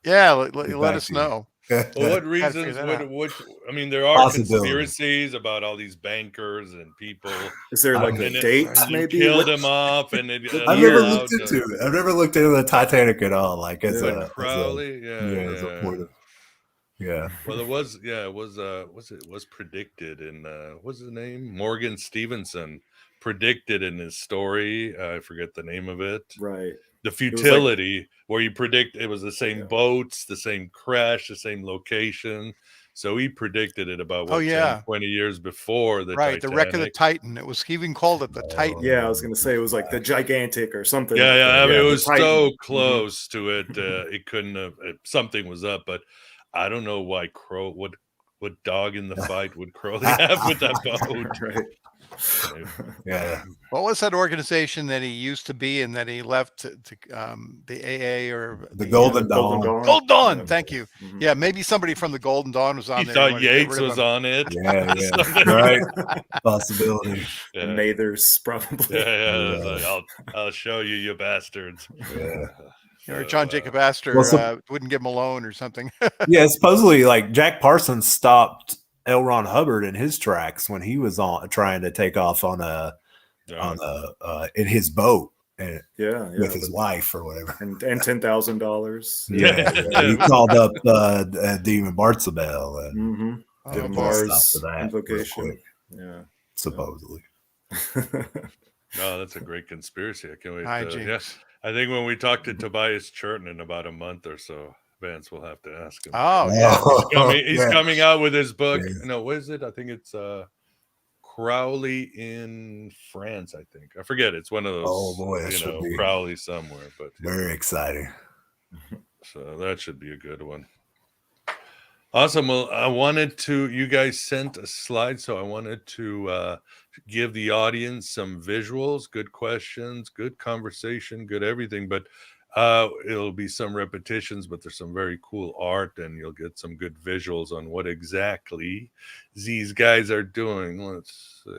let us know. Well, what reasons would I mean, there are conspiracies about all these bankers and people. Is there like a date maybe? Killed him off, and I've never looked into it. I've never looked into the Titanic at all. Like as a Crowley, as a point of, Well, it was predicted in what's his name? Morgan Stevenson predicted in his story. I forget the name of it. Right. The futility, where you predict it was the same boats, the same crash, the same location. So he predicted it about 10, 20 years before the Titanic. The wreck of the Titan. It was even called it the Titan. Yeah, I was going to say it was like the Gigantic or something. I mean, it was so close to it. It couldn't have. Something was up, but I don't know why what dog in the fight would Crowley have with that boat? Right. What was that organization that he used to be in that he left to the AA or the Golden Dawn? Golden Dawn. Thank you. Mm-hmm. Yeah, maybe somebody from the Golden Dawn was on there. He thought Yates was on it. Yeah, right. Possibility. Mathers probably. Like, I'll show you, you bastards. Yeah. Or John Jacob Astor wouldn't give him a loan or something. Yeah, supposedly like Jack Parsons stopped L. Ron Hubbard in his tracks when he was trying to take off on in his boat with his wife or whatever, and $10,000. He called up Demon Bartzabel and did Mars invocation. Supposedly. No, that's a great conspiracy. I can't wait. Yes, I think when we talk to Tobias Churton in about a month or so, Vance will have to ask him. Oh, yeah. He's coming out with his book. No, what is it? I think it's Crowley in France, I think. I forget. It's one of those, oh boy, Crowley somewhere. But very exciting. So that should be a good one. Awesome. Well, you guys sent a slide, so I wanted to give the audience some visuals, good questions, good conversation, good everything. But it'll be some repetitions, but there's some very cool art, and you'll get some good visuals on what exactly these guys are doing. Let's see.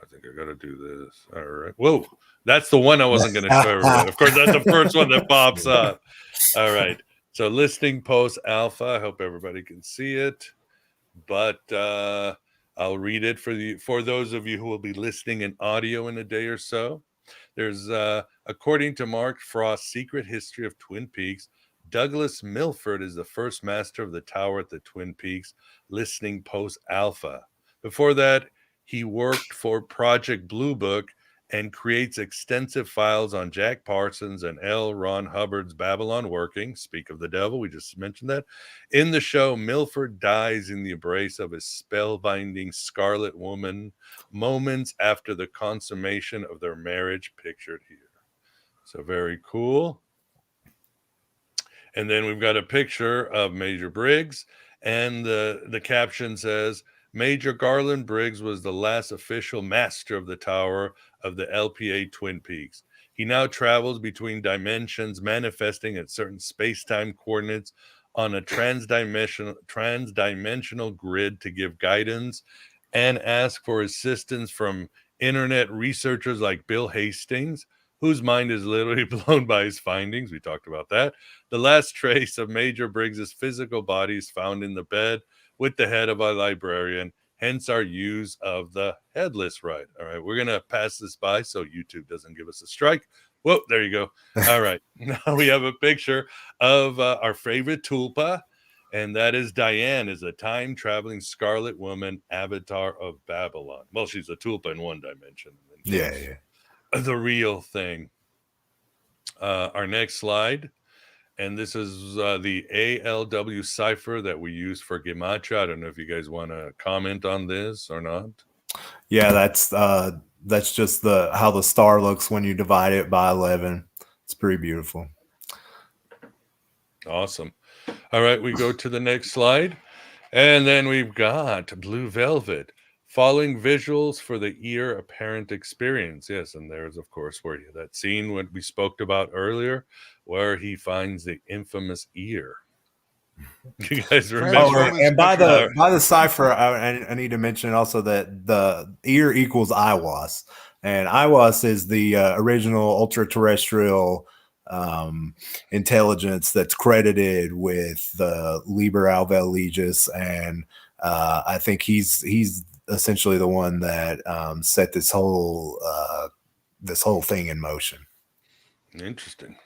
I think I got to do this. All right. Whoa. That's the one I wasn't going to show everybody. Of course, that's the first one that pops up. All right. So listing post alpha. I hope everybody can see it. But I'll read it for those of you who will be listening in audio in a day or so. There's according to Mark Frost's Secret History of Twin Peaks, Douglas Milford is the first master of the tower at the Twin Peaks listening post Alpha. Before that, he worked for Project Blue Book and creates extensive files on Jack Parsons and L. Ron Hubbard's Babylon Working. Speak of the devil, we just mentioned that. In the show, Milford dies in the embrace of his spellbinding Scarlet Woman moments after the consummation of their marriage, pictured here. So very cool. And then we've got a picture of Major Briggs, and the caption says, Major Garland Briggs was the last official master of the tower of the LPA Twin Peaks. He now travels between dimensions, manifesting at certain space-time coordinates on a transdimensional grid to give guidance and ask for assistance from internet researchers like Bill Hastings, whose mind is literally blown by his findings. We talked about that. The last trace of Major Briggs's physical body is found in the bed with the head of a librarian, hence our use of the headless ride. All right, we're going to pass this by so YouTube doesn't give us a strike. Whoa, there you go. All right, now we have a picture of our favorite tulpa, and that is Diane, is a time-traveling Scarlet Woman avatar of Babylon. Well, she's a tulpa in one dimension. Yeah. The real thing. Our next slide. And this is the ALW cipher that we use for Gematria. I don't know if you guys want to comment on this or not. Yeah, that's just how the star looks when you divide it by 11. It's pretty beautiful. Awesome. All right, we go to the next slide. And then we've got Blue Velvet. Following visuals for the ear apparent experience. Yes, and there's, of course, where that scene what we spoke about earlier, where he finds the infamous ear. You guys remember? Oh, and by the cipher, I need to mention also that the ear equals Iwas, and Iwas is the original ultra-terrestrial intelligence that's credited with the Liber Alvel Legis, and I think he's essentially the one that set this whole thing in motion. Interesting.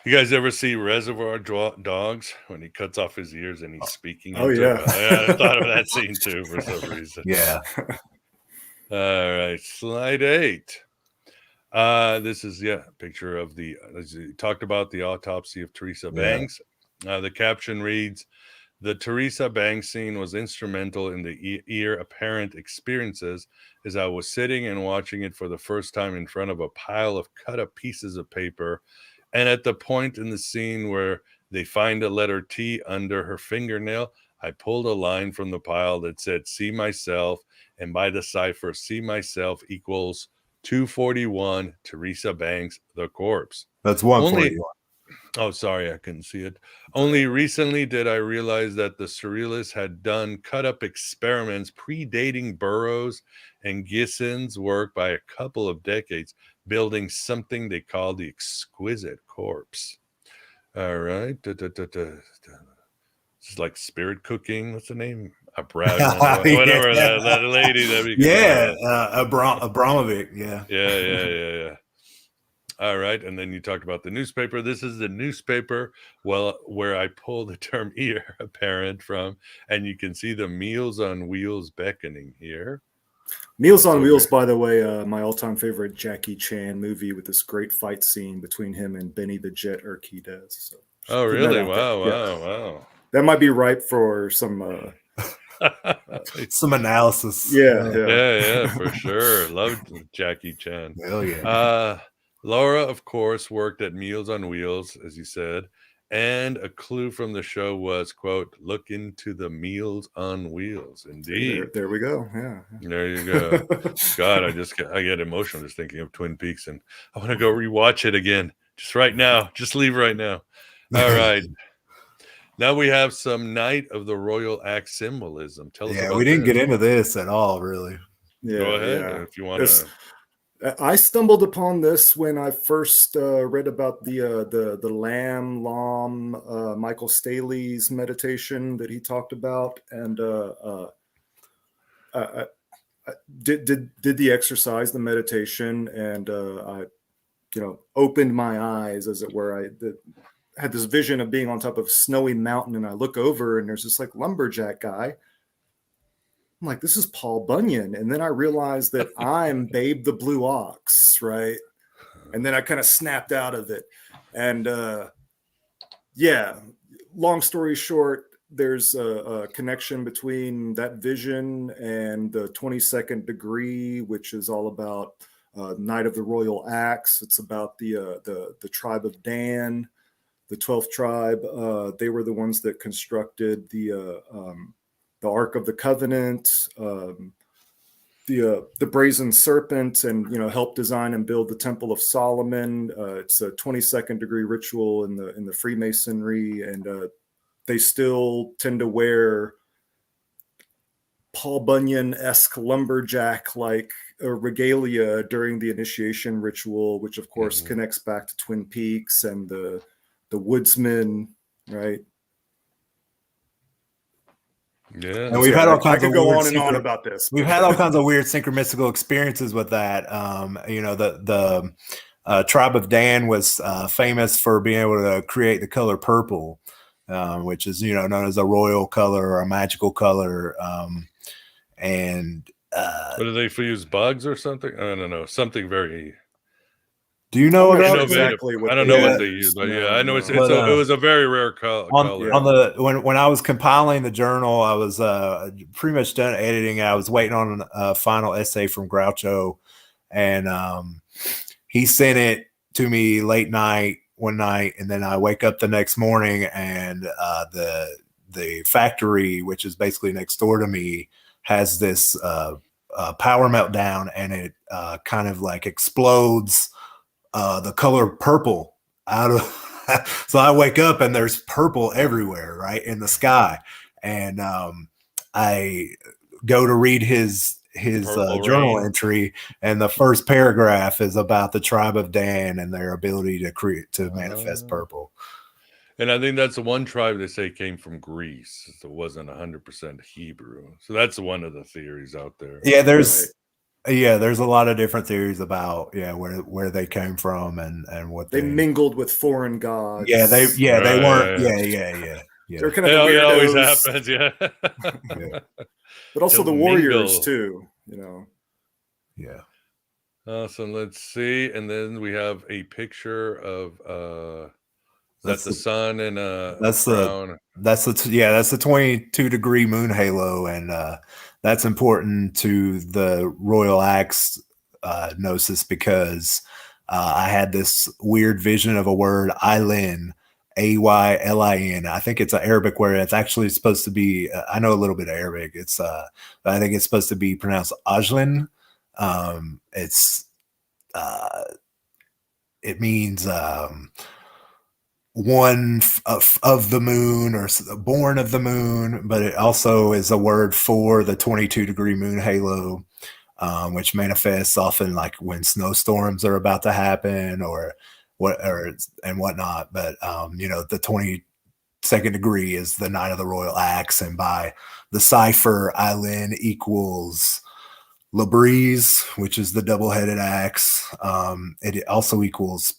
You guys ever see Reservoir Dogs when he cuts off his ears and he's speaking? Oh, yeah. I thought of that scene too for some reason. Yeah. All right, slide 8. This is a picture of as you talked about, the autopsy of Teresa Banks. The caption reads, "The Teresa Banks scene was instrumental in the ear apparent experiences as I was sitting and watching it for the first time in front of a pile of cut up pieces of paper. And at the point in the scene where they find a letter T under her fingernail, I pulled a line from the pile that said, see myself, and by the cipher, see myself equals 241, Teresa Banks, the corpse." That's 141. Oh, sorry, I couldn't see it. Only recently did I realize that the surrealists had done cut-up experiments predating Burroughs and Gissin's work by a couple of decades, building something they call the exquisite corpse. All right. This is like spirit cooking. What's the name? Whatever that lady that we Abramovic. Yeah. All right, and then you talked about the newspaper. This is the newspaper, where I pull the term ear apparent from, and you can see the Meals on Wheels beckoning here. Meals on Wheels, by the way, my all-time favorite Jackie Chan movie with this great fight scene between him and Benny the Jet Urquidez. So, oh, really? Wow. That might be ripe for some some analysis. Yeah, for sure. Love Jackie Chan. Hell yeah. Laura, of course, worked at Meals on Wheels, as you said, and a clue from the show was, quote, look into the Meals on Wheels. Indeed. There we go. Yeah. There you go. God, I get emotional just thinking of Twin Peaks, and I want to go rewatch it again. Just right now. Just leave right now. All right. Now we have some Night of the Royal Axe symbolism. Tell us about we didn't get into this at all, really. Yeah, go ahead if you want to. I stumbled upon this when I first read about the Lam Michael Staley's meditation that he talked about, and I did the exercise, the meditation, and I, opened my eyes, as it were. I had this vision of being on top of a snowy mountain, and I look over, and there's this like lumberjack guy. I'm like, this is Paul Bunyan. And then I realized that I'm Babe the Blue Ox, right? And then I kind of snapped out of it. And yeah, long story short, there's a connection between that vision and the 22nd degree, which is all about Knight of the Royal Axe. It's about the tribe of Dan, the 12th tribe. They were the ones that constructed the Ark of the Covenant, the brazen serpent, and helped design and build the Temple of Solomon. It's a 22nd degree ritual in the Freemasonry, and they still tend to wear Paul Bunyan-esque lumberjack-like regalia during the initiation ritual, which of course connects back to Twin Peaks and the woodsman, right? Yeah, and we've had all kinds I of could go weird on and on about this. We've had all kinds of weird synchromystical experiences with that. The tribe of Dan was famous for being able to create the color purple, which is known as a royal color or a magical color. What do they use, bugs or something? I don't know, something very. Do you know I'm not about sure exactly I what don't they know what use. they use, but No, I know no. it was a very rare color. When I was compiling the journal, I was pretty much done editing. I was waiting on a final essay from Groucho, and he sent it to me late night one night, and then I wake up the next morning, and the factory, which is basically next door to me, has this power meltdown, and it kind of like explodes the color purple out of. So I wake up and there's purple everywhere, right in the sky, and I go to read his journal entry, and the first paragraph is about the tribe of Dan and their ability to manifest purple. And I think that's the one tribe they say came from Greece. So it wasn't 100% Hebrew. So that's one of the theories out there. Yeah, there's a lot of different theories about where they came from and what they mingled with foreign gods. Yeah, they weren't. Yeah. They're kind of the weirdos. It always happens, yeah. But also the warriors too, Yeah. Awesome. Let's see, and then we have a picture of that's the sun and that's crown. That's the 22 degree moon halo, and that's important to the Royal Axe Gnosis because I had this weird vision of a word Aylin, Aylin. I think it's an Arabic word. It's actually supposed to be. I know a little bit of Arabic. It's I think it's supposed to be pronounced Ajlin. It means one of the moon, or born of the moon, but it also is a word for the 22 degree moon halo, which manifests often like when snowstorms are about to happen or whatnot. But the 22nd degree is the Knight of the Royal Axe, and by the cipher, Aylin equals Labrise, which is the double-headed axe. It also equals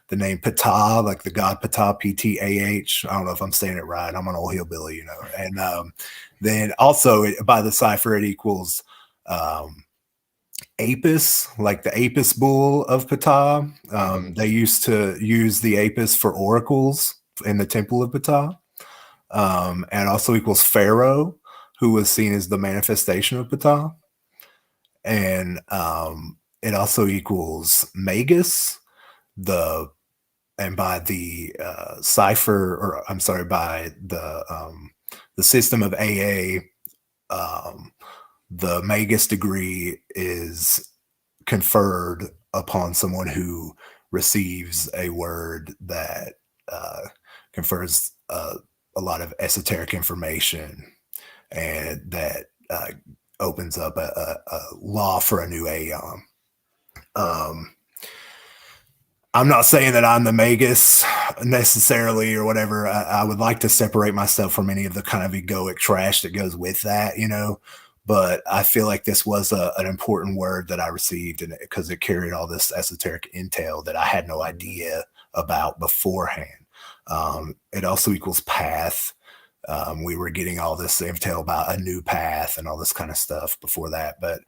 the name Ptah, like the god Ptah, Ptah. I don't know if I'm saying it right. I'm an old hillbilly, And then also by the cipher, it equals Apis, like the Apis bull of Ptah. They used to use the Apis for oracles in the temple of Ptah. And also equals Pharaoh, who was seen as the manifestation of Ptah. And it also equals Magus, and by the cipher, or I'm sorry, by the system of AA, the Magus degree is conferred upon someone who receives a word that confers a lot of esoteric information, and that opens up a law for a new aeon. I'm not saying that I'm the Magus necessarily or whatever. I would like to separate myself from any of the kind of egoic trash that goes with that, but I feel like this was an important word that I received, and because it carried all this esoteric intel that I had no idea about beforehand. It also equals path. We were getting all this intel about a new path and all this kind of stuff before that, but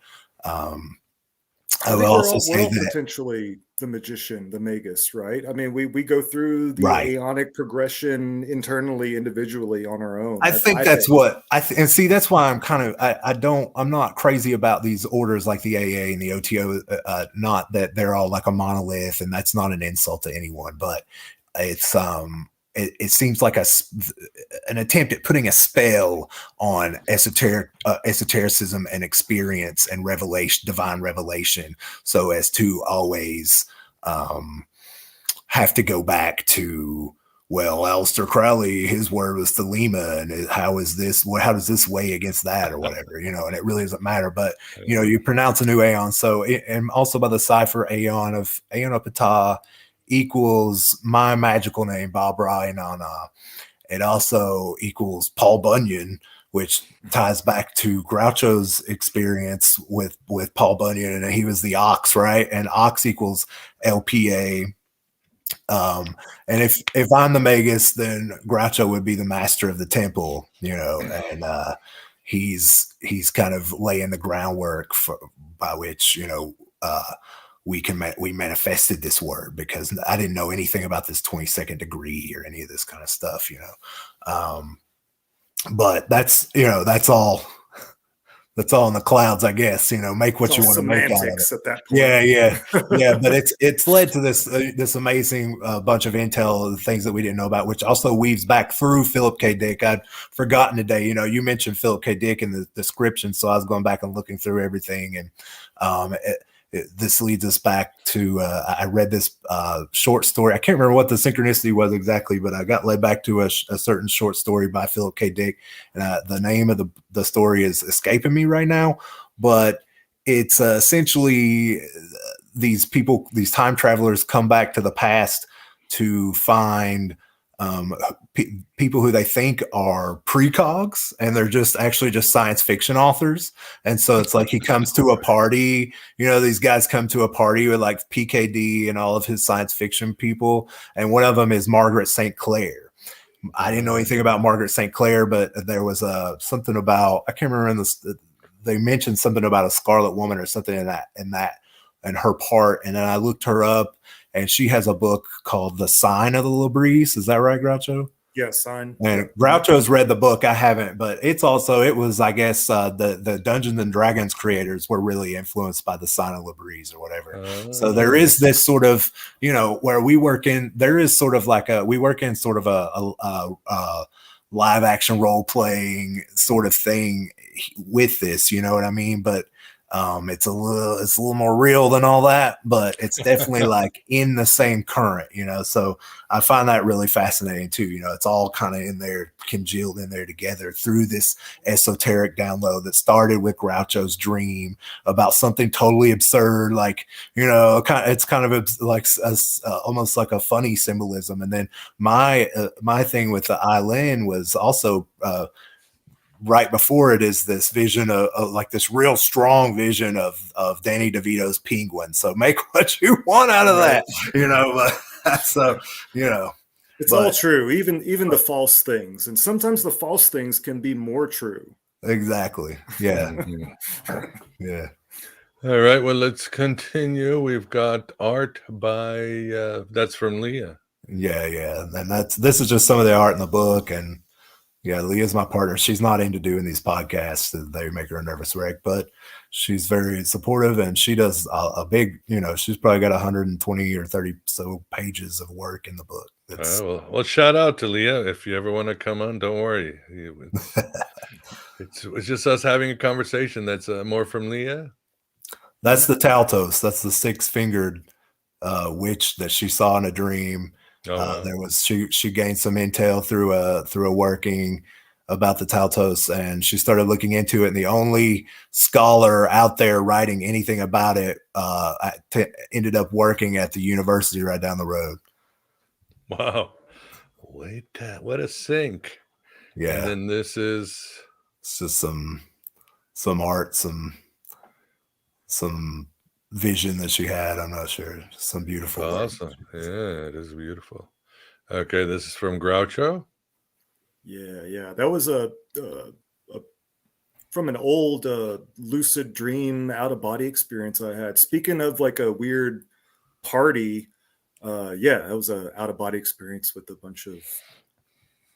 I will also we're say all that potentially the magician, the magus, right? I mean, we go through the right. aeonic progression internally, individually on our own. I think that's what and see, that's why I'm kind of, I'm not crazy about these orders like the AA and the OTO, not that they're all like a monolith, and that's not an insult to anyone, but it's, it seems like an attempt at putting a spell on esotericism and experience and revelation, divine revelation, so as to always have to go back to, well, Aleister Crowley, his word was Thelema, and how does this weigh against that or whatever, and it really doesn't matter. But you pronounce a new aeon, so and also by the cipher aeon of Aeonopata equals my magical name, Bob Ryanana. It also equals Paul Bunyan, which ties back to Groucho's experience with Paul Bunyan, and he was the ox, right? And ox equals LPA. And if I'm the magus, then Groucho would be the master of the temple, and he's kind of laying the groundwork by which we manifested this word, because I didn't know anything about this 22nd degree or any of this kind of stuff, but that's all in the clouds, I guess. Make what you want to make out of it. At that point. Yeah. But it's led to this amazing bunch of intel, the things that we didn't know about, which also weaves back through Philip K. Dick. I'd forgotten today. You mentioned Philip K. Dick in the description, so I was going back and looking through everything, and this leads us back to I read this short story. I can't remember what the synchronicity was exactly, but I got led back to a certain short story by Philip K. Dick, and the name of the story is escaping me right now, but it's essentially these time travelers come back to the past to find people who they think are precogs, and they're just science fiction authors. And so it's like he comes to a party, these guys come to a party with like PKD and all of his science fiction people, and one of them is Margaret St. Clair. I didn't know anything about Margaret St. Clair, but there was something about, I can't remember, they mentioned something about a Scarlet Woman or something in that and her part, and then I looked her up, and she has a book called The Sign of the Labrise. Is that right, Groucho? Yeah, Sign. And Groucho's read the book. I haven't, but it was, I guess, the Dungeons and Dragons creators were really influenced by The Sign of Labrise or whatever. So there is this sort of, where we work in sort of a live action role playing sort of thing with this, you know what I mean? But it's a little more real than all that, but it's definitely like in the same current, so I find that really fascinating too. It's all kind of in there, congealed in there together through this esoteric download that started with Groucho's dream about something totally absurd, like, it's kind of like almost like a funny symbolism. And then my thing with the Eileen was also right before it is this vision of like this real strong vision of Danny DeVito's Penguin. So make what you want out of that, so, it's all true, even the false things. And sometimes the false things can be more true. Exactly. Yeah. Yeah. All right. Well, let's continue. We've got art by, that's from Leah. Yeah. And this is just some of the art in the book. And yeah, Leah's my partner. She's not into doing these podcasts. They make her a nervous wreck, but she's very supportive, and she does a big, she's probably got 120 or 30 so pages of work in the book. Well, shout out to Leah. If you ever want to come on, don't worry. It's just us having a conversation. That's more from Leah. That's the Taltos. That's the 6-fingered witch that she saw in a dream. Wow. There was she gained some intel through a working about the Taltos, and she started looking into it. And the only scholar out there writing anything about it ended up working at the university right down the road. Wow! What a sync! Yeah. And then this is it's just some some art, some vision that she had. I'm not sure. Some beautiful work. Awesome. Yeah, it is beautiful. Okay, this is from Groucho. Yeah. That was from an old lucid dream out of body experience I had. Speaking of like a weird party, that was a out of body experience with a bunch of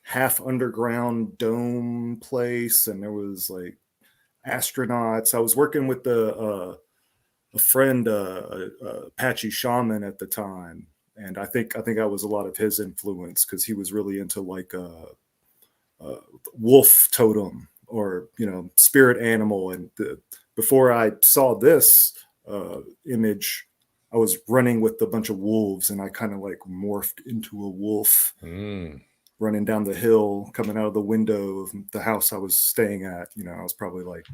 half underground dome place, and there was like astronauts. I was working with a friend, Apache shaman at the time, and I think I was a lot of his influence because he was really into like a wolf totem or spirit animal. And before I saw this image, I was running with a bunch of wolves, and I kind of like morphed into a wolf. Running down the hill, coming out of the window of the house I was staying at. I was probably like,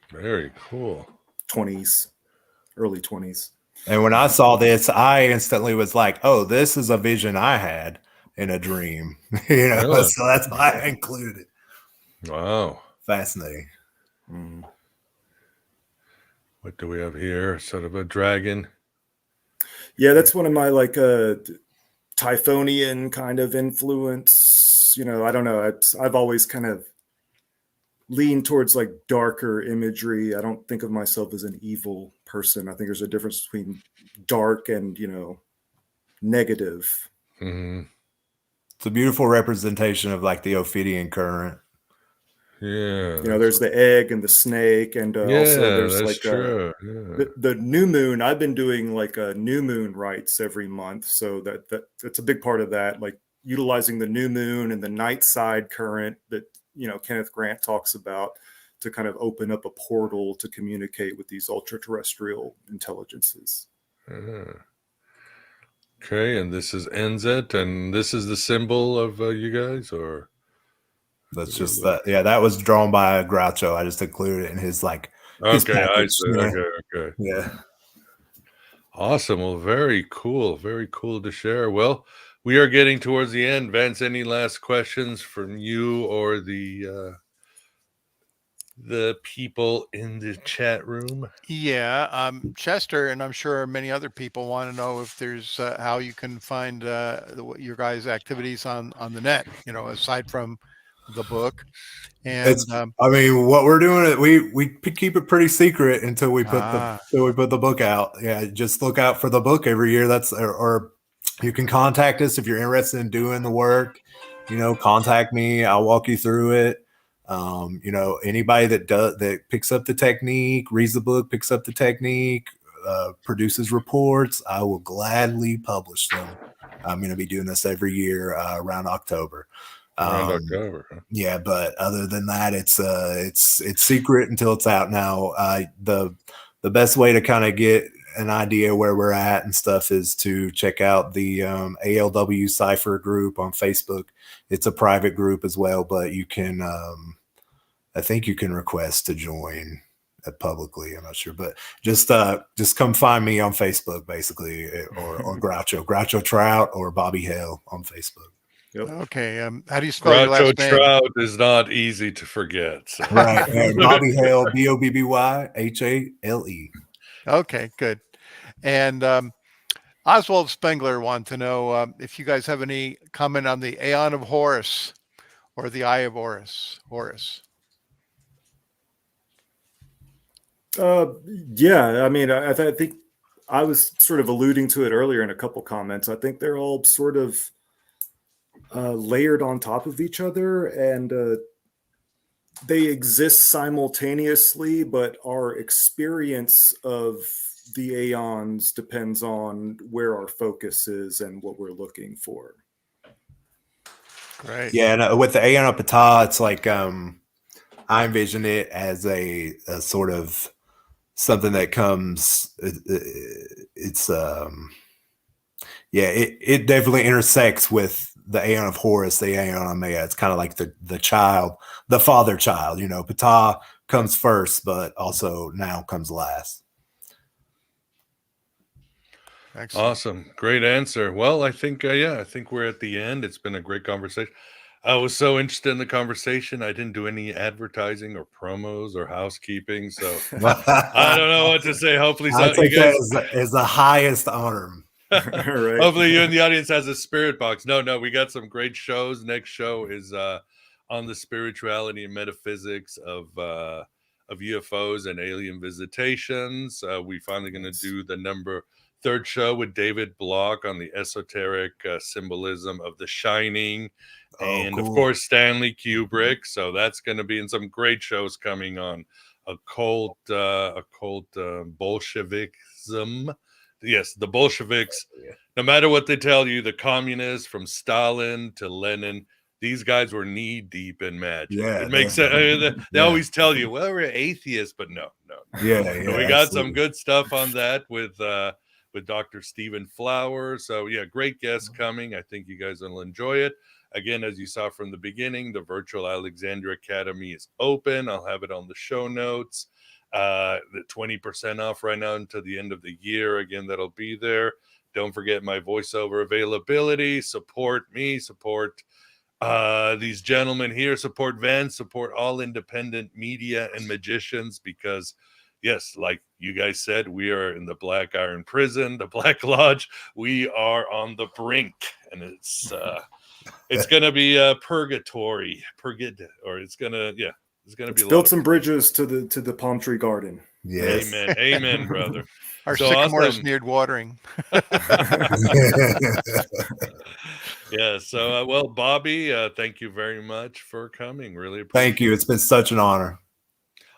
very cool, 20s, early 20s. And when I saw this, I instantly was like, "Oh, this is a vision I had in a dream." Really? So that's why I included it. Wow, fascinating. What do we have here? Sort of a dragon. Yeah, that's one of my like Typhonian kind of influence. I don't know. I've always kind of leaned towards like darker imagery. I don't think of myself as an evil person. I think there's a difference between dark and negative. It's a beautiful representation of like the Ophidian current. Yeah, there's the egg and the snake, and also there's like the new moon. I've been doing like a new moon rites every month, so that's a big part of that, like utilizing the new moon and the night side current that Kenneth Grant talks about to kind of open up a portal to communicate with these ultra-terrestrial intelligences. Okay, and this is NZ, and this is the symbol of you guys, or that's just that. Yeah, that was drawn by Groucho. I just included it in his like. His package, Okay. Yeah. Awesome. Well, very cool to share. Well, we are getting towards the end. Vance, any last questions from you or the people in the chat room? Yeah, Chester, and I'm sure many other people want to know if there's how you can find your guys' activities on the net. Aside from the book. And I mean, what we're doing, we keep it pretty secret until we put the book out. Yeah, just look out for the book every year. That's or you can contact us if you're interested in doing the work. Contact me. I'll walk you through it. Anybody that picks up the technique, reads the book, picks up the technique, produces reports, I will gladly publish them. I'm going to be doing this every year around October. Yeah, but other than that, it's secret until it's out. Now, the best way to kind of get an idea where we're at and stuff is to check out the ALW Cipher group on Facebook. It's a private group as well, but you can, I think you can request to join publicly. I'm not sure, but just come find me on Facebook, basically, or Groucho Trout or Bobby Hale on Facebook. Yep. Okay. How do you spell your last name? Trout is not easy to forget. So. Right. Bobby Hale, BOBBYHALE. Okay, good. And Oswald Spengler wanted to know if you guys have any comment on the Aeon of Horus or the Eye of Horus. Yeah, I mean, I think I was sort of alluding to it earlier in a couple comments. I think they're all sort of layered on top of each other, and they exist simultaneously, but our experience of the aeons depends on where our focus is and what we're looking for. Great. Yeah, and with the Aeon of Ptah, it's like I envision it as a sort of something that comes. It definitely intersects with the Aeon of Horus, the Aeon of Mea. It's kind of like the child, the father child. Ptah comes first, but also now comes last. Excellent. Awesome. Great answer. Well, I think we're at the end. It's been a great conversation. I was so interested in the conversation. I didn't do any advertising or promos or housekeeping, so I don't know what to say. Hopefully, I you take guys. that as the highest honor. Right. Hopefully, you in the audience has a spirit box. No, we got some great shows. Next show is on the spirituality and metaphysics of UFOs and alien visitations. We finally going to do the third show with David Block on the esoteric symbolism of The Shining, and of course Stanley Kubrick. So that's going to be in some great shows coming on occult Bolshevism. Yes, the Bolsheviks. No matter what they tell you, the communists from Stalin to Lenin, these guys were knee deep in magic. Yeah, it makes sense. I mean, they always tell you, well, we're atheists, but no. Yeah, So we got some good stuff on that with Dr. Stephen Flower. So yeah, great guests coming. I think you guys will enjoy it. Again, as you saw from the beginning, the Virtual Alexandria Academy is open. I'll have it on the show notes. The 20% off right now until the end of the year. Again, that'll be there. Don't forget my voiceover availability. Support me, support these gentlemen here, support Van, support all independent media and magicians, because yes, like you guys said, we are in the Black Iron Prison, the Black Lodge. We are on the brink, and it's gonna be purgatory, or it's gonna be built some bridges to the palm tree garden. Yes. Amen, brother. Our So sycamores awesome. need watering. Yeah. So, well, Bobby, thank you very much for coming. Really appreciate Thank you. It's been such an honor.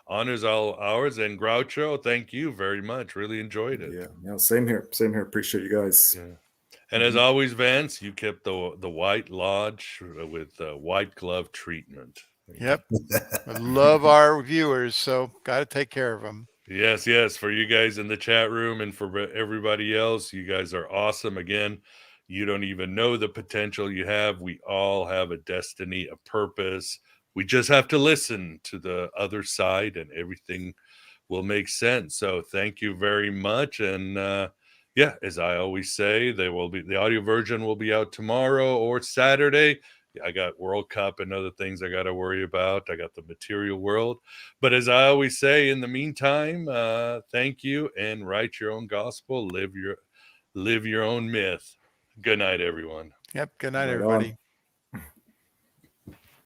Honor's all ours. And Groucho, thank you very much. Really enjoyed it. Yeah. Same here. Appreciate you guys. Yeah. And as always, Vance, you kept the White Lodge with white glove treatment. Yep. I love our viewers, so got to take care of them. Yes. For you guys in the chat room and for everybody else, you guys are awesome. Again, you don't even know the potential you have. We all have a destiny, a purpose. We just have to listen to the other side and everything will make sense. So thank you very much. And yeah, as I always say, the audio version will be out tomorrow or Saturday. I got World Cup and other things I got to worry about. I got the material world. But as I always say, in the meantime, thank you, and write your own gospel, live your own myth. Good night, everyone. Yep. Good night, Right everybody. on.